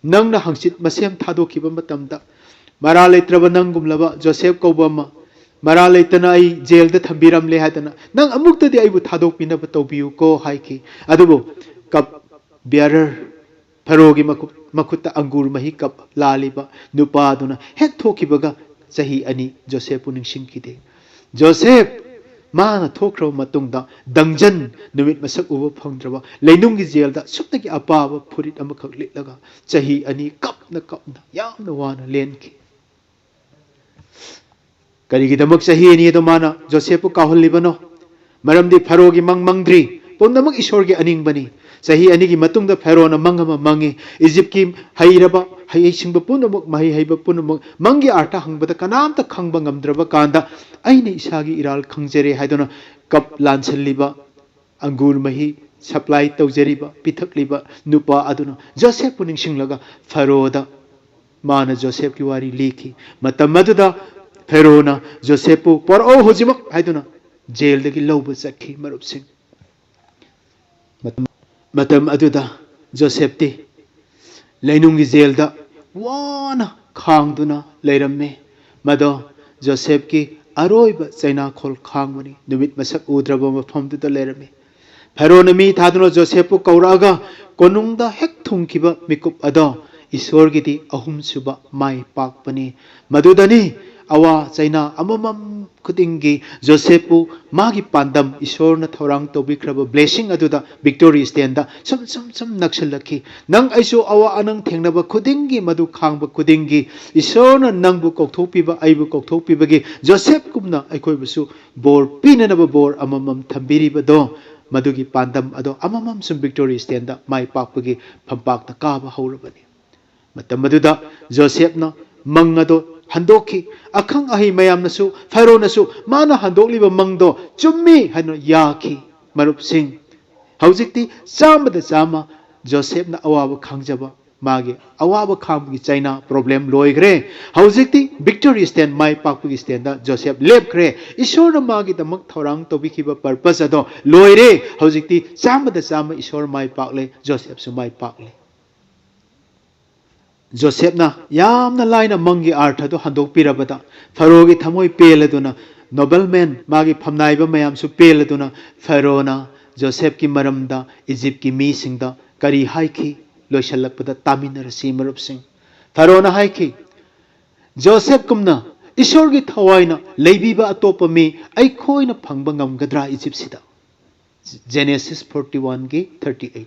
S1: ꯅꯪꯅ ꯍꯪꯆꯤꯠ ꯃꯁꯦꯝ ꯊꯥꯗꯣꯛꯈꯤꯕ ꯃꯇꯝꯗ ꯃꯔꯥꯜ ꯂꯩꯇ꯭ꯔꯕ ꯅꯪꯒꯨꯝꯂꯕ ꯖꯣꯁꯦꯐ ꯀꯧꯕ ꯑꯃ ꯃꯔꯥꯜ ꯂꯩꯇꯅ ꯑꯩ ꯖꯦꯜꯗ ꯊꯝꯕꯤꯔꯝꯂꯦ ꯍꯥꯏꯗꯅ ꯅꯪ ꯑꯃꯨꯛꯇꯗꯤ ꯑꯩꯕꯨ ꯊꯥꯗꯣꯛꯄꯤꯅꯕ ꯇꯧꯕꯤꯌꯨꯀꯣ ꯍꯥꯏꯈꯤ ꯑꯗꯨꯕꯨ ꯀꯞ ꯕꯤꯌꯥꯔꯔ ꯐꯔꯣꯒꯤ ꯃꯈꯨꯠꯇ ꯑꯪꯒꯨꯔ ꯃꯍꯤ ꯀꯞ ꯂꯥꯜꯂꯤꯕ ꯅꯨꯄꯥꯗꯨꯅ ꯍꯦꯛ ꯊꯣꯛꯈꯤꯕꯒ ꯆꯍꯤ ꯑꯅꯤ ꯖꯣꯁꯦꯐꯄꯨ ꯅꯤꯡꯁꯤꯡꯈꯤꯗꯦ ꯖꯣꯁꯦꯐ ꯃꯥꯅ ꯊꯣꯛꯈ꯭ꯔꯕ ꯃꯇꯨꯡꯗ ꯗꯪꯖꯟ ꯅꯨꯃꯤꯠ ꯃꯁꯛ ꯎꯕ ꯐꯪꯗ꯭ꯔꯕ ꯂꯩꯅꯨꯡꯒꯤ ꯖꯦꯜꯗ ꯁꯨꯞꯅꯒꯤ ꯑꯄꯥꯕ ꯐꯨꯔꯤꯠ ꯑꯃꯈꯛ ꯂꯤꯠꯂꯒ ꯆꯍꯤ ꯑꯅꯤ ꯀꯞꯅ ꯌꯥꯝꯅ ꯋꯥꯅ ꯂꯦꯟꯈꯤ ꯀꯔꯤꯒꯤꯗꯃꯛ ꯆꯍꯤ ꯑꯅꯤ ꯑꯗꯣ ꯃꯥꯅ ꯖꯣꯁꯦꯐꯄꯨ ꯀꯥꯎꯍꯜꯂꯤꯕꯅꯣ ꯃꯔꯝꯗꯤ ꯐꯦꯔꯣꯒꯤ ꯃꯪ ꯃꯪꯗ꯭ꯔꯤ ꯄꯨꯝꯅꯃꯛ ꯏꯁꯣꯔꯒꯤ ꯑꯅꯤꯡꯕꯅꯤ ꯆꯍꯤ ꯑꯅꯤꯒꯤ ꯃꯇꯨꯡꯗ ꯐꯦꯔꯣꯅ ꯃꯪ ꯑꯃ ꯃꯪꯉꯤ ꯏꯖꯤꯞꯀꯤ ꯍꯩꯔꯕ ꯍꯩꯁꯤꯡꯕ ꯄꯨꯝꯅꯃꯛ ꯃꯍꯩ ꯍꯩꯕ ꯄꯨꯝꯅꯃꯛ ꯃꯪꯒꯤ ꯑꯥꯔꯊ ꯍꯪꯕꯗ ꯀꯅꯥꯝꯇ ꯈꯪꯕ ꯉꯝꯗ꯭ꯔꯕ ꯀꯥꯟꯗ ꯑꯩꯅ ꯏꯁꯥꯒꯤ ꯏꯔꯥꯜ ꯈꯪꯖꯔꯦ ꯍꯥꯏꯗꯨꯅ ꯀꯞ ꯂꯥꯟꯁꯤꯜꯂꯤꯕ ꯑꯪꯒꯨꯔ ꯃꯍꯤ ꯁꯄ꯭ꯂꯥꯏ ꯇꯧꯖꯔꯤꯕ ꯄꯤꯊꯛꯂꯤꯕ ꯅꯨꯄꯥ ꯑꯗꯨꯅ ꯖꯣꯁꯦꯐꯄꯨ ꯅꯤꯡꯁꯤꯡꯂꯒ ꯐꯦꯔꯣꯗ ꯃꯥꯅ ꯖꯣꯁꯦꯐꯀꯤ ꯋꯥꯔꯤ ꯂꯤꯈꯤ ꯃꯇꯝ ꯑꯗꯨꯗ ꯐꯦꯔꯣꯅ ꯖꯣꯁꯦꯐꯄꯨ ꯄꯣꯔꯛꯑꯣ ꯍꯧꯖꯤꯛꯃꯛ ꯍꯥꯏꯗꯨꯅ ꯖꯦꯜꯗꯒꯤ ꯂꯧꯕ ꯆꯠꯈꯤ ꯃꯔꯨꯞꯁꯤꯡ ꯃꯇꯝ ꯑꯗꯨꯗ ꯖꯣꯁꯦꯐꯇꯤ ꯂꯩꯅꯨꯡꯒꯤ ꯖꯦꯜꯗ ꯋꯥꯅ ꯈꯥꯡꯗꯨꯅ ꯂꯩꯔꯝꯃꯤ ꯃꯗꯣ ꯖꯣꯁꯦꯐꯀꯤ ꯑꯔꯣꯏꯕ ꯆꯩꯅꯥꯈꯣꯜ ꯈꯥꯡꯕꯅꯤ ꯅꯨꯃꯤꯠ ꯃꯁꯛ ꯎꯗ꯭ꯔꯕ ꯃꯐꯝꯗꯨꯗ ꯂꯩꯔꯝꯃꯤ ꯐꯦꯔꯣꯅ ꯃꯤ ꯊꯥꯗꯨꯅ ꯖꯣꯁꯦꯐꯄꯨ ꯀꯧꯔꯛꯑꯒ ꯀꯣꯅꯨꯡꯗ ꯍꯦꯛ ꯊꯨꯡꯈꯤꯕ ꯃꯤꯀꯨꯞ ꯑꯗꯣ ꯏꯁꯣꯔꯒꯤꯗꯤ ꯑꯍꯨꯝꯁꯨꯕ ꯃꯥꯏ ꯄꯥꯛꯄꯅꯤ ꯃꯗꯨꯗꯅꯤ ꯑꯋꯥ ꯆꯩꯅꯥ ꯑꯃꯃꯝ ꯈꯨꯗꯤꯡꯒꯤ ꯖꯣꯁꯦꯐꯄꯨ ꯃꯥꯒꯤ ꯄꯥꯟꯗꯝ ꯏꯁꯣꯔꯅ ꯊꯧꯔꯥꯡ ꯇꯧꯕꯤꯈ꯭ꯔꯕ ꯕ꯭ꯂꯦꯁꯤꯡ ꯑꯗꯨꯗ ꯚꯤꯛꯇꯣꯔꯤ ꯁ꯭ꯇꯦꯟꯗ ꯁꯨꯝ ꯅꯛꯁꯤꯜꯂꯛꯈꯤ ꯅꯪ ꯑꯩꯁꯨ ꯑꯋꯥ ꯑꯅꯪ ꯊꯦꯡꯅꯕ ꯈꯨꯗꯤꯡꯒꯤ ꯃꯗꯨ ꯈꯥꯡꯕ ꯈꯨꯗꯤꯡꯒꯤ ꯏꯁꯣꯔꯅ ꯅꯪꯕꯨ ꯀꯧꯊꯣꯛꯄꯤꯕ ꯑꯩꯕꯨ ꯀꯧꯊꯣꯛꯄꯤꯕꯒꯤ ꯖꯣꯁꯦꯐꯀꯨꯝꯅ ꯑꯩꯈꯣꯏꯕꯨꯁꯨ ꯕꯣꯔ ꯄꯤꯅꯅꯕ ꯕꯣꯔ ꯑꯃꯃꯝ ꯊꯝꯕꯤꯔꯤꯕꯗꯣ ꯃꯗꯨꯒꯤ ꯄꯥꯟꯗꯝ ꯑꯗꯣ ꯑꯃꯃꯝ ꯁꯨꯝ ꯚꯤꯛꯇꯣꯔꯤ ꯁ꯭ꯇꯦꯟꯗ ꯃꯥꯏ ꯄꯥꯛꯄꯒꯤ ꯐꯝꯄꯥꯛꯇ ꯀꯥꯕ ꯍꯧꯔꯕꯅꯤ ꯃꯇꯝ ꯑꯗꯨꯗ ꯖꯣꯁꯦꯐꯅ ꯃꯪ ꯑꯗꯣ ꯍꯟꯗꯣꯛꯈꯤ ꯑꯈꯪ ꯑꯍꯩ ꯃꯌꯥꯝꯅꯁꯨ ꯐꯦꯔꯣꯅꯁꯨ ꯃꯥꯅ ꯍꯟꯗꯣꯛꯂꯤꯕ ꯃꯪꯗꯣ ꯆꯨꯝꯃꯤ ꯍꯥꯏꯅ ꯌꯥꯈꯤ ꯃꯔꯨꯞꯁꯤꯡ ꯍꯧꯖꯤꯛꯇꯤ ꯆꯥꯝꯃꯗ ꯆꯥꯝꯃ ꯖꯣꯁꯦꯐꯅ ꯑꯋꯥꯕ ꯈꯥꯡꯖꯕ ꯃꯥꯒꯤ ꯑꯋꯥꯕ ꯈꯥꯡꯕꯒꯤ ꯆꯩꯅꯥ ꯄ꯭ꯔꯣꯕ꯭ꯂꯦꯝ ꯂꯣꯏꯈ꯭ꯔꯦ ꯍꯧꯖꯤꯛꯇꯤ ꯚꯤꯛꯇꯣꯔꯤ ꯁ꯭ꯇꯦꯟ ꯃꯥꯏ ꯄꯥꯛꯄꯒꯤ ꯁ꯭ꯇꯦꯟꯗ ꯖꯣꯁꯦꯐ ꯂꯦꯞꯈ꯭ರೆ ꯏꯁꯣꯔꯅ ꯃꯥꯒꯤꯗꯃꯛ ꯊꯧꯔꯥꯡ ꯇꯧꯕꯤꯈꯤꯕ ꯄꯔꯄꯁ ꯑꯗꯣ ꯂꯣꯏꯔꯦ ꯍꯧꯖꯤꯛꯇꯤ ꯆꯥꯝꯃꯗ ꯆꯥꯝꯃ ꯏꯁꯣꯔ ꯃꯥꯏ ꯄꯥꯛꯂꯦ ꯖꯣꯁꯦꯐꯁꯨ ꯃꯥꯏ ꯄꯥꯛꯂꯦ ꯖꯣꯁꯦꯐꯅ ꯌꯥꯝꯅ ꯂꯥꯏꯅ ꯃꯪꯒꯤ ꯑꯥꯔꯊꯗꯣ ꯍꯟꯗꯣꯛꯄꯤꯔꯕꯗ ꯐꯦꯔꯣꯒꯤ ꯊꯃꯣꯏ ꯄꯦꯜꯂꯗꯨꯅ ꯅꯣꯕꯦꯜꯃꯦꯟ ꯃꯥꯒꯤ ꯐꯝꯅꯥꯏꯕ ꯃꯌꯥꯝꯁꯨ ꯄꯦꯜꯂꯗꯨꯅ ꯐꯦꯔꯣꯅ ꯖꯣꯁꯦꯐꯀꯤ ꯃꯔꯝꯗ ꯏꯖꯤꯞꯀꯤ ꯃꯤꯁꯤꯡꯗ ꯀꯔꯤ ꯍꯥꯏꯈꯤ ꯂꯣꯏꯁꯤꯜꯂꯛꯄꯗ ꯇꯥꯃꯤꯟꯅꯔꯁꯤ ꯃꯔꯨꯞꯁꯤꯡ ꯐꯦꯔꯣꯅ ꯍꯥꯏꯈꯤ ꯖꯣꯁꯦꯐꯀꯨꯝꯅ ꯏꯁꯣꯔꯒꯤ ꯊꯋꯥꯏꯅ ꯂꯩꯕꯤꯕ ꯑꯇꯣꯞꯄ ꯃꯤ ꯑꯩꯈꯣꯏꯅ ꯐꯪꯕ ꯉꯝꯒꯗ꯭ꯔꯥ ꯏꯖꯤꯞꯁꯤꯗ ꯖꯦꯅꯦꯁꯤꯁ 41ꯒꯤ 38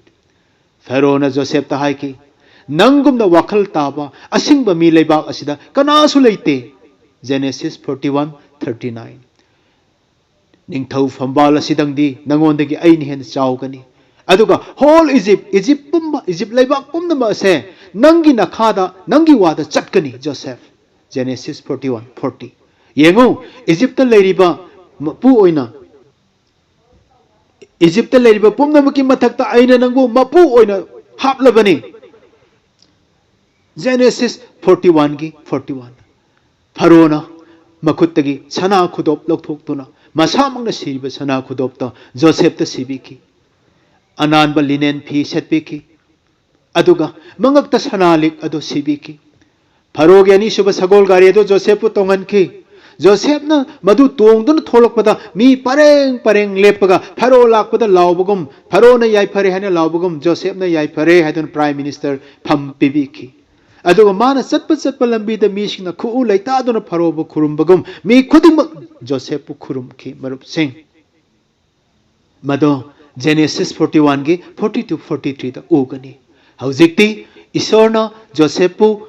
S1: ꯐꯦꯔꯣꯅ ꯖꯣꯁꯦꯐꯇ ꯍꯥꯏꯈꯤ ꯅꯪꯒꯨꯝꯅ ꯋꯥꯈꯜ ꯇꯥꯕ ꯑꯁꯤꯡꯕ ꯃꯤ ꯂꯩꯕꯥꯛ ꯑꯁꯤꯗ ꯀꯅꯥꯁꯨ ꯂꯩꯇꯦ ꯖꯦꯅꯦꯁꯤꯁ 41:39 ꯅꯤꯡꯊꯧ ꯐꯝꯕꯥꯜ ꯑꯁꯤꯗꯪꯗꯤ ꯅꯉꯣꯟꯗꯒꯤ ꯑꯩꯅ ꯍꯦꯟꯅ ꯆꯥꯎꯒꯅꯤ ꯑꯗꯨꯒ ꯍꯣꯜ ꯏꯖꯤꯞ ꯂꯩꯕꯥꯛ ꯄꯨꯝꯅꯃꯛ ꯑꯁꯦ ꯅꯪꯒꯤ ꯅꯈꯥꯗ ꯅꯪꯒꯤ ꯋꯥꯗ ꯆꯠꯀꯅꯤ ꯖꯣꯁꯦꯐ ꯖꯦꯅꯦꯁꯤꯁ 41:40 ꯌꯦꯡꯉꯨ ꯏꯖꯤꯞꯇ ꯂꯩꯔꯤꯕ ꯃꯄꯨ ꯑꯣꯏꯅ ꯏꯖꯤꯞꯇ ꯂꯩꯔꯤꯕ ꯄꯨꯝꯅꯃꯛꯀꯤ ꯃꯊꯛꯇ ꯑꯩꯅ ꯅꯪꯕꯨ ꯃꯄꯨ ꯑꯣꯏꯅ ꯍꯥꯞꯂꯕꯅꯤ Genesis 41:41 ꯐꯔꯣꯅ ꯃꯈꯨꯠꯇꯒꯤ ꯁꯅꯥ ꯈꯨꯗꯣꯞ ꯂꯧꯊꯣꯛꯇꯨꯅ ꯃꯁꯥꯃꯛꯅ ꯁꯤꯔꯤꯕ ꯁꯅꯥ ꯈꯨꯗꯣꯞꯇ ꯖꯣꯁꯦꯐꯇ ꯁꯤꯕꯤꯈꯤ ꯑꯅꯥꯟꯕ ꯂꯤꯅꯦꯟ ꯐꯤ ꯁꯦꯠꯄꯤꯈꯤ ꯑꯗꯨꯒ ꯃꯉꯛꯇ ꯁꯅꯥ ꯂꯤꯛ ꯑꯗꯨ ꯁꯤꯕꯤꯈꯤ ꯐꯔꯣꯒꯤ ꯑꯅꯤꯁꯨꯕ ꯁꯒꯣꯜ ꯒꯥꯔꯤ ꯑꯗꯨ ꯖꯣꯁꯦꯐꯄꯨ ꯇꯣꯡꯍꯟꯈꯤ Joseph na madu tong dun tholok pada mi pareng lepaga pharo lak pada laubagum pharo na yai phare hana laubagum Joseph na yai phare hadun prime minister pham pibiki aduga mana satpa lambi da mi sing na khu laita dun pharo bu khurum bagum mi khuding Joseph pu khurum ki marup sing mado Genesis 41 gi 42 43 da ugani haujikti isorna Joseph pu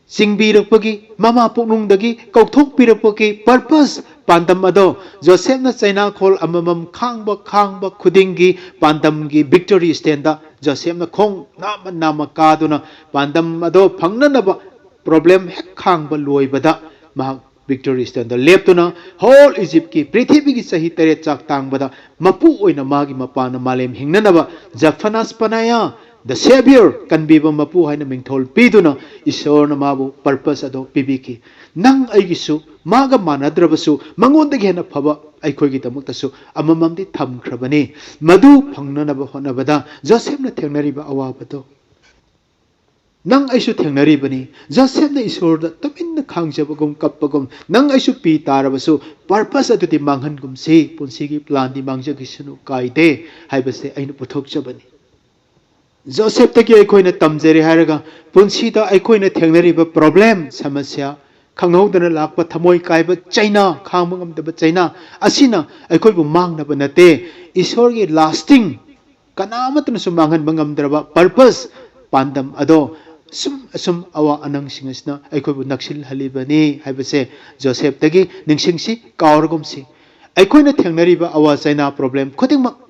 S1: Singbirapagi, Mama Punungdagi, Kautok Pirapagi, purpose, Pandamado, Joseph na China call Amamam Kangba Kudingi, Pandamgi, victory stenda, Joseph na Kong, Nama Kaduna, Pandamado, Panganaba, problem Hek Kangba Luibada, Mahak victory stenda, Leptuna, whole Egypt ki, Prithibi Sahitare Chak Tangbada, Mapu in a Magi Mapana Malem Hinganaba, Jafanas Panaya. The Savior can be mapu hai na mingthol piduna isor na mabu purpose ado pibiki nang aigisu maga manadrabasu mangondagi hena phaba aikhogi damuktasu amamamdi thamkhrabani madu phangnanaba honabada Joseph na thengnariba awabado nang aisu thengnaribani Joseph na isor da tamin na khangjabagum kappagum nang aisu pi tarabasu purpose ado ti manghangum se punsigi plan di mangjagisunu kaide haibase ainu puthokchabani Joseph taki aikoina tamjeri haraga punsida aikoina thengnariba problem samasya khanghaudana lakpa thamoi kaiba China khangmangam daba China asina aikoibu mangnaba nate isorgi lasting kanamatna sumanghan bangam draba purpose pandam ado sum awa anang singasna aikoibu naksil halibani haibase Joseph taki ningsingsi kaurgumsi aikoina thengnariba awa China problem khudingmak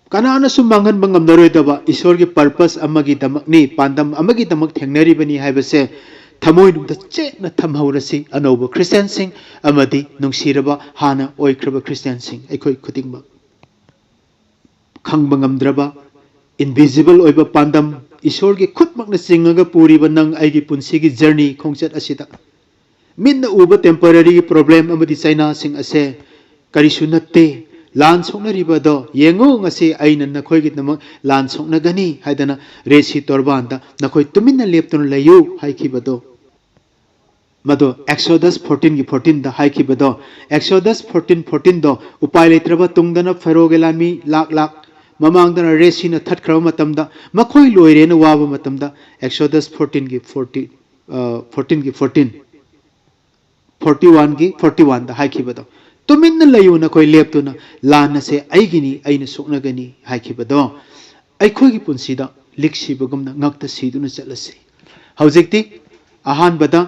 S1: Kanana sumangan bangam naroidaba isorgi purpose amagi damak ni pandam amagi damak thengnari bani haibase thamoi num da che na thamhaurasi anoba Christian sing amadi nungsiraba hana oikraba Christian sing aikoi khudingba khangbangam draba invisible oiba pandam isorgi khutmak na singaga puriba nang aigi punsigi journey khongchat asida minna uba temporary problem amadi China sing ase karisu natte Lan sokna ribado yengo ngasi aina nakhoi git namak lan sokna gani haidana resi torbanda nakhoi tuminna leptun layu haikibado mado Exodus 14 gi 14 da haikibado Exodus 14 do upai letraba tungdana Pharaoh lami lak mamangdana resi na thatkraba matamda makhoi loire na waba matamda Exodus 14 gi 41 gi 41 da haikibado tuminna layu na koi leptuna lana se aigini aina soknagani haikibado aikhogi punsida liksibagumna ngakta siduna chalase haujikti ahan bada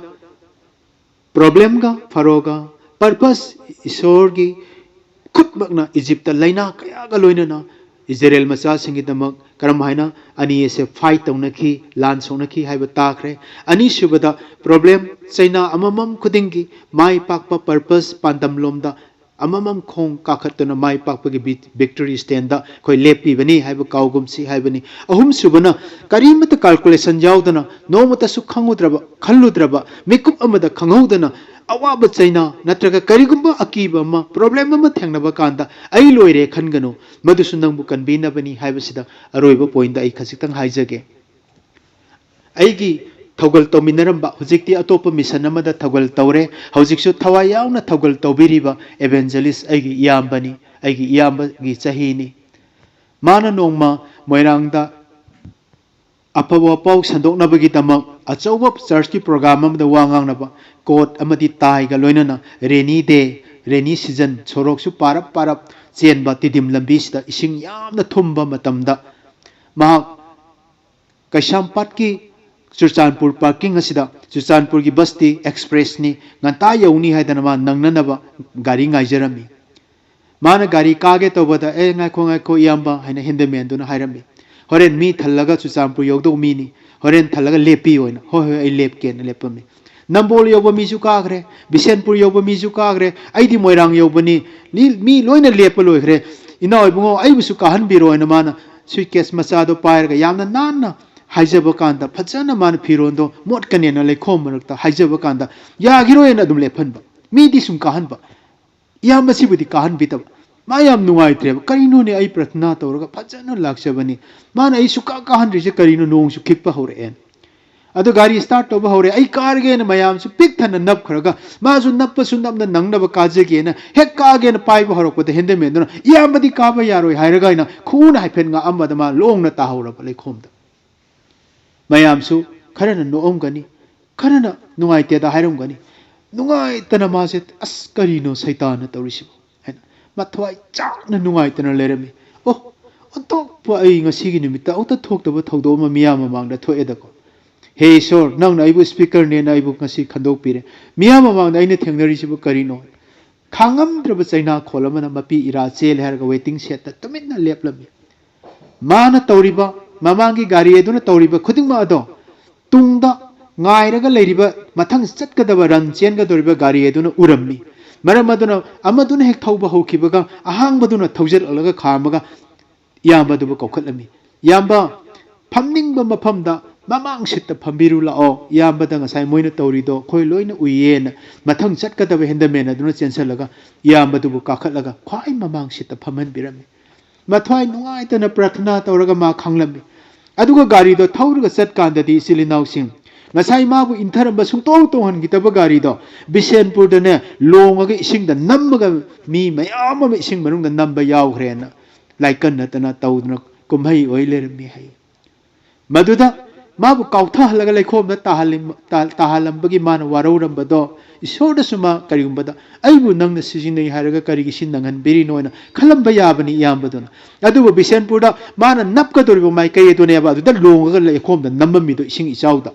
S1: problem ga faroga purpose isorgi khutmakna Egypt laina kaya ga loinana Israel macha singi damak karam haina ani ese fight taunaki lan sonaki haiba takre ani subada problem China amamam khudingi mai pakpa purpose pandam lomda amamam khong kakhatuna mai pakpagi victory stand da koi lepi bani haiba kaugumsi haibani ahum subana karimata calculation yaudana nomata su khangudraba khalludraba mekup amada khanghaudana awaba China natraga karigumba akiba ma problem ma thengnaba kanda ai loire khangano madusu nangbu kanbina bani haibasida aroiba point da ai khasitang haijage aigi Thogal Tominaramba, Hujikti Atopa Missanamada Thogal Taure, Hujiksu Tawayana Thogal Tobiriba, Evangelist Agi Yambani, Agi Yamba Gitsahini. Mana Nongma, Moirangda Apawapau Sandok Nabagitama, Achoba Churchki program of the Wanganaba, Court Amadi Taiga Loinana, rainy day, rainy season, Soroksu Parap, Zienba Tidim Lambista, Ising Yam the Tumba Matamda, Ma Kashampatki. Churchanpur parking asida Churchanpur gi basti express ni nganta yauni haidana ma nangnanaba gari ngaijarami mana gari kage tobada ngai ko yamba haina hindemen duna hairami horen mi thallaga Churchanpur yogdo mi ni horen thallaga lepi hoina ho ai lepke na lepami Nambol yoba mi su kagre Bisenpur yoba mi su kagre aidi moirang yobani mi loina lepa loigre ina oibungo ai bisu kahan biro ina mana suitcase masado pairga yamna nanna Haijaba kanda Pachana man Pirondo, Motkanena like Comarta, Haijaba kanda, Yagiroena dum lepanba, Midi sum kahanba, Yamasi with the kahan bitaba. Mayam no I trev, Karino ne I pratnato, Pachana lakshabani, Mana isuka kahan rija Karino no su kipa hore en. Adu gari start to bahore ai car ge na mayam su pik than nap khraga ma su nap su nap na nang na ba ka je ge na hek ka ge na pai bahor ko de hende me no yam badi ka ba yaroi hairaga na khu na haifen nga amma da ma long na ta hawra ba le khom da mayam su khara na no om gani khara na nungai te da hairum gani nungai ta na ma se as kari no saitan na tawri si haina ma thwai chak na nungai ta na lerami oh ontok pa ai nga sigi nimita ota thok da ba thodo ma miyam ma mang da thoe da ko Hey sir, nang na ibu speaker ne na ibu ngasi khandok pire. Miya mamang na ina thengnari sibu karino. Khangam draba China kholama na mapi ira chel herga waiting set ta tumit na leplami. Mana tawriba mamangi gari eduna tawriba khuding ma ado. Tungda ngairaga leiriba mathang chatkadaba ran chenga doriba gari eduna urammi. Maram aduna amaduna hek thauba haukibaga ahangbaduna thaujar alaga khamaga yamba duba kokhatlami. Yamba phamningba mafamda mamang sitta phambiru lao yamba da ngasai moina tawrido khoi loina uyen mathang chatkadaba hendamena duna chensalaga yamba dubu kakhatlaga khwai mamang sitta phamhan birami mathwai nungai tana prathna tawraga ma khanglami aduga gari do thawruga chatkandadi silinau sing ngasai mabu intharamba sungtong tonghan gitaba gari do bisenpur dane longaga ising da nammaga mi mayam ma ising manung da namba yawgrena laikan na tana tawdna kumhai oilerami hai maduda mabu kautha halaga lekhom da tahalam bagi man waroram bado isoda suma karigum bada aibu nang na sijinai haraga karigi sinangan beri noina khalam bayabani yambadona adu bisenpur da mana napka doribo mai kay to ne ba da longa lekhom da nammi do ising ichauda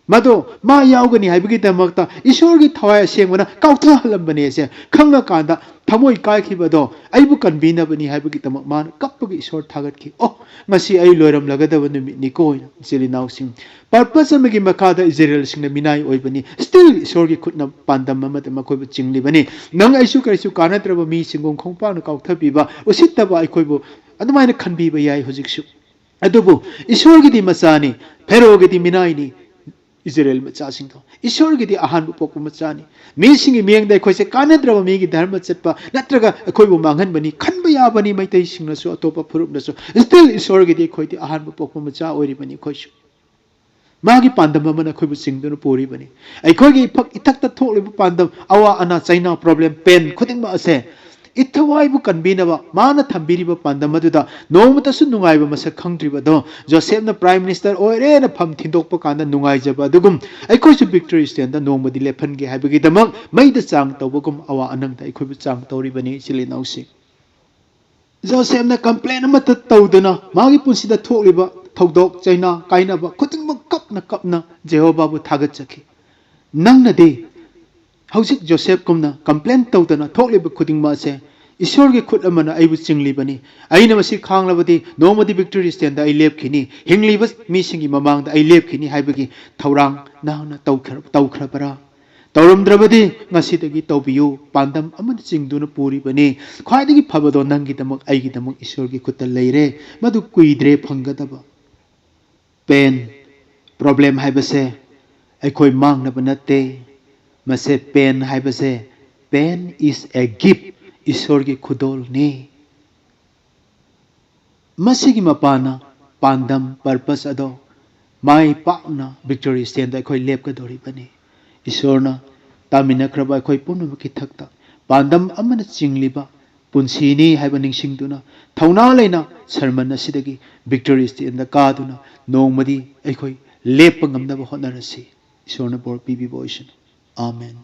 S1: mado ma yaugani haibigi damakta isorgi thawai sengwana kautha halambane se khanga kanda thamoi kai khibado aibu kanbina bani haibigi damak man kapagi isor thagat ki oh ngasi ai loiram lagadaba numit ni ko silinau sing purpose amagi makada israel singna minai oibani still isorgi khutna pandam mamat makoi chingli bani nang aisu kaisu kanatraba mi singong khongpa na kautha biba usittaba aikoibo adumaina khanbiba yai hojiksu adubu isorgi di masani pherogi di minai ni Israel macasing to Ishor gidi ahan pok macani mi singi mieng dai khoise kanadra mi gi dharma chatpa natraga khoi bu manghan bani khanba ya bani mai tai singna su atopa phurup na su still Ishor gidi khoi ti ahan pok macha ori bani khoisu magi pandam mana khoi bu singdun pori bani ai khoi gi phak ithak ta thok le bu pandam awa ana China problem pen khuding ma ase Ithawai bu kanbinaba mana thambiriba pandamaduda nomata su nungaiba masa khangdribado Joseph na prime minister oire na pham thindokpa kanda nungaijaba dugum aikoi su victory stand da nomadi lephange haibagi damak maida chang tawbagum awa anang da aikoi bu chang tawribani silinausi Joseph na complain amata tawdana magi punsida thokliba thodok China kainaba khutingmak kapna Jehovah bu thagatchaki nangna de Hausik Joseph kumna complain tawdana thokliba khudingma se Ishor ge khut amana aibu chingli bani aina masi khanglabadi nomadi victory stand da ai lep khini hingli bas mi singi mamang da ai lep khini haibagi thawrang nahna tawkhra bara tawramdrabadi ngasi dagi tawbiyu pandam amad chingduna puri bani khwaidagi phabado nangi damak aigi damak Ishor ge khutta leire madu kuidre phangadaba pen problem haibase aikoi mangna banate Mase pen haibase pen is a gift Ishor gi khudol ni masigi mapana pandam purpose ado mai pakna victory stand da khoi lep ka dori bani Ishor na tamina kraba khoi punu ki thakta pandam amana chingliba punsini haiba ningsingduna thauna leina sermon asidagi victory stand da ka duna nongmadi khoi lep ngamna ba honarasi Ishor na bor pibi boisin Amen.